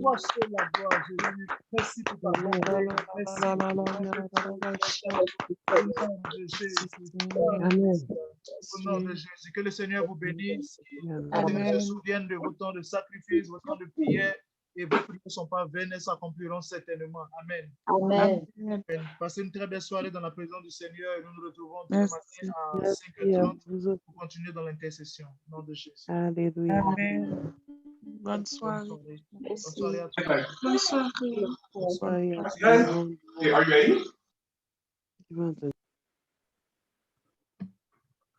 Toi seul la gloire, Jésus. Merci pour ta bonté. Merci pour au nom de Jésus. Amen. Au nom de Jésus. Que le Seigneur vous bénisse. Amen. Se souvienne de vos temps de sacrifice, vos temps de prière. Et vos prières ne sont pas vaines, elles s'accompliront certainement. Amen. Amen. Passez une très belle soirée dans la présence du Seigneur et nous nous retrouvons demain Merci. matin à Merci à 5h30 vous autres. pour continuer dans l'intercession. Au nom de Jésus. Alléluia. Amen. Bonne Bonne soirée. soirée. Bonne soirée à tous. Bonne soirée. Soyez Are you ready? à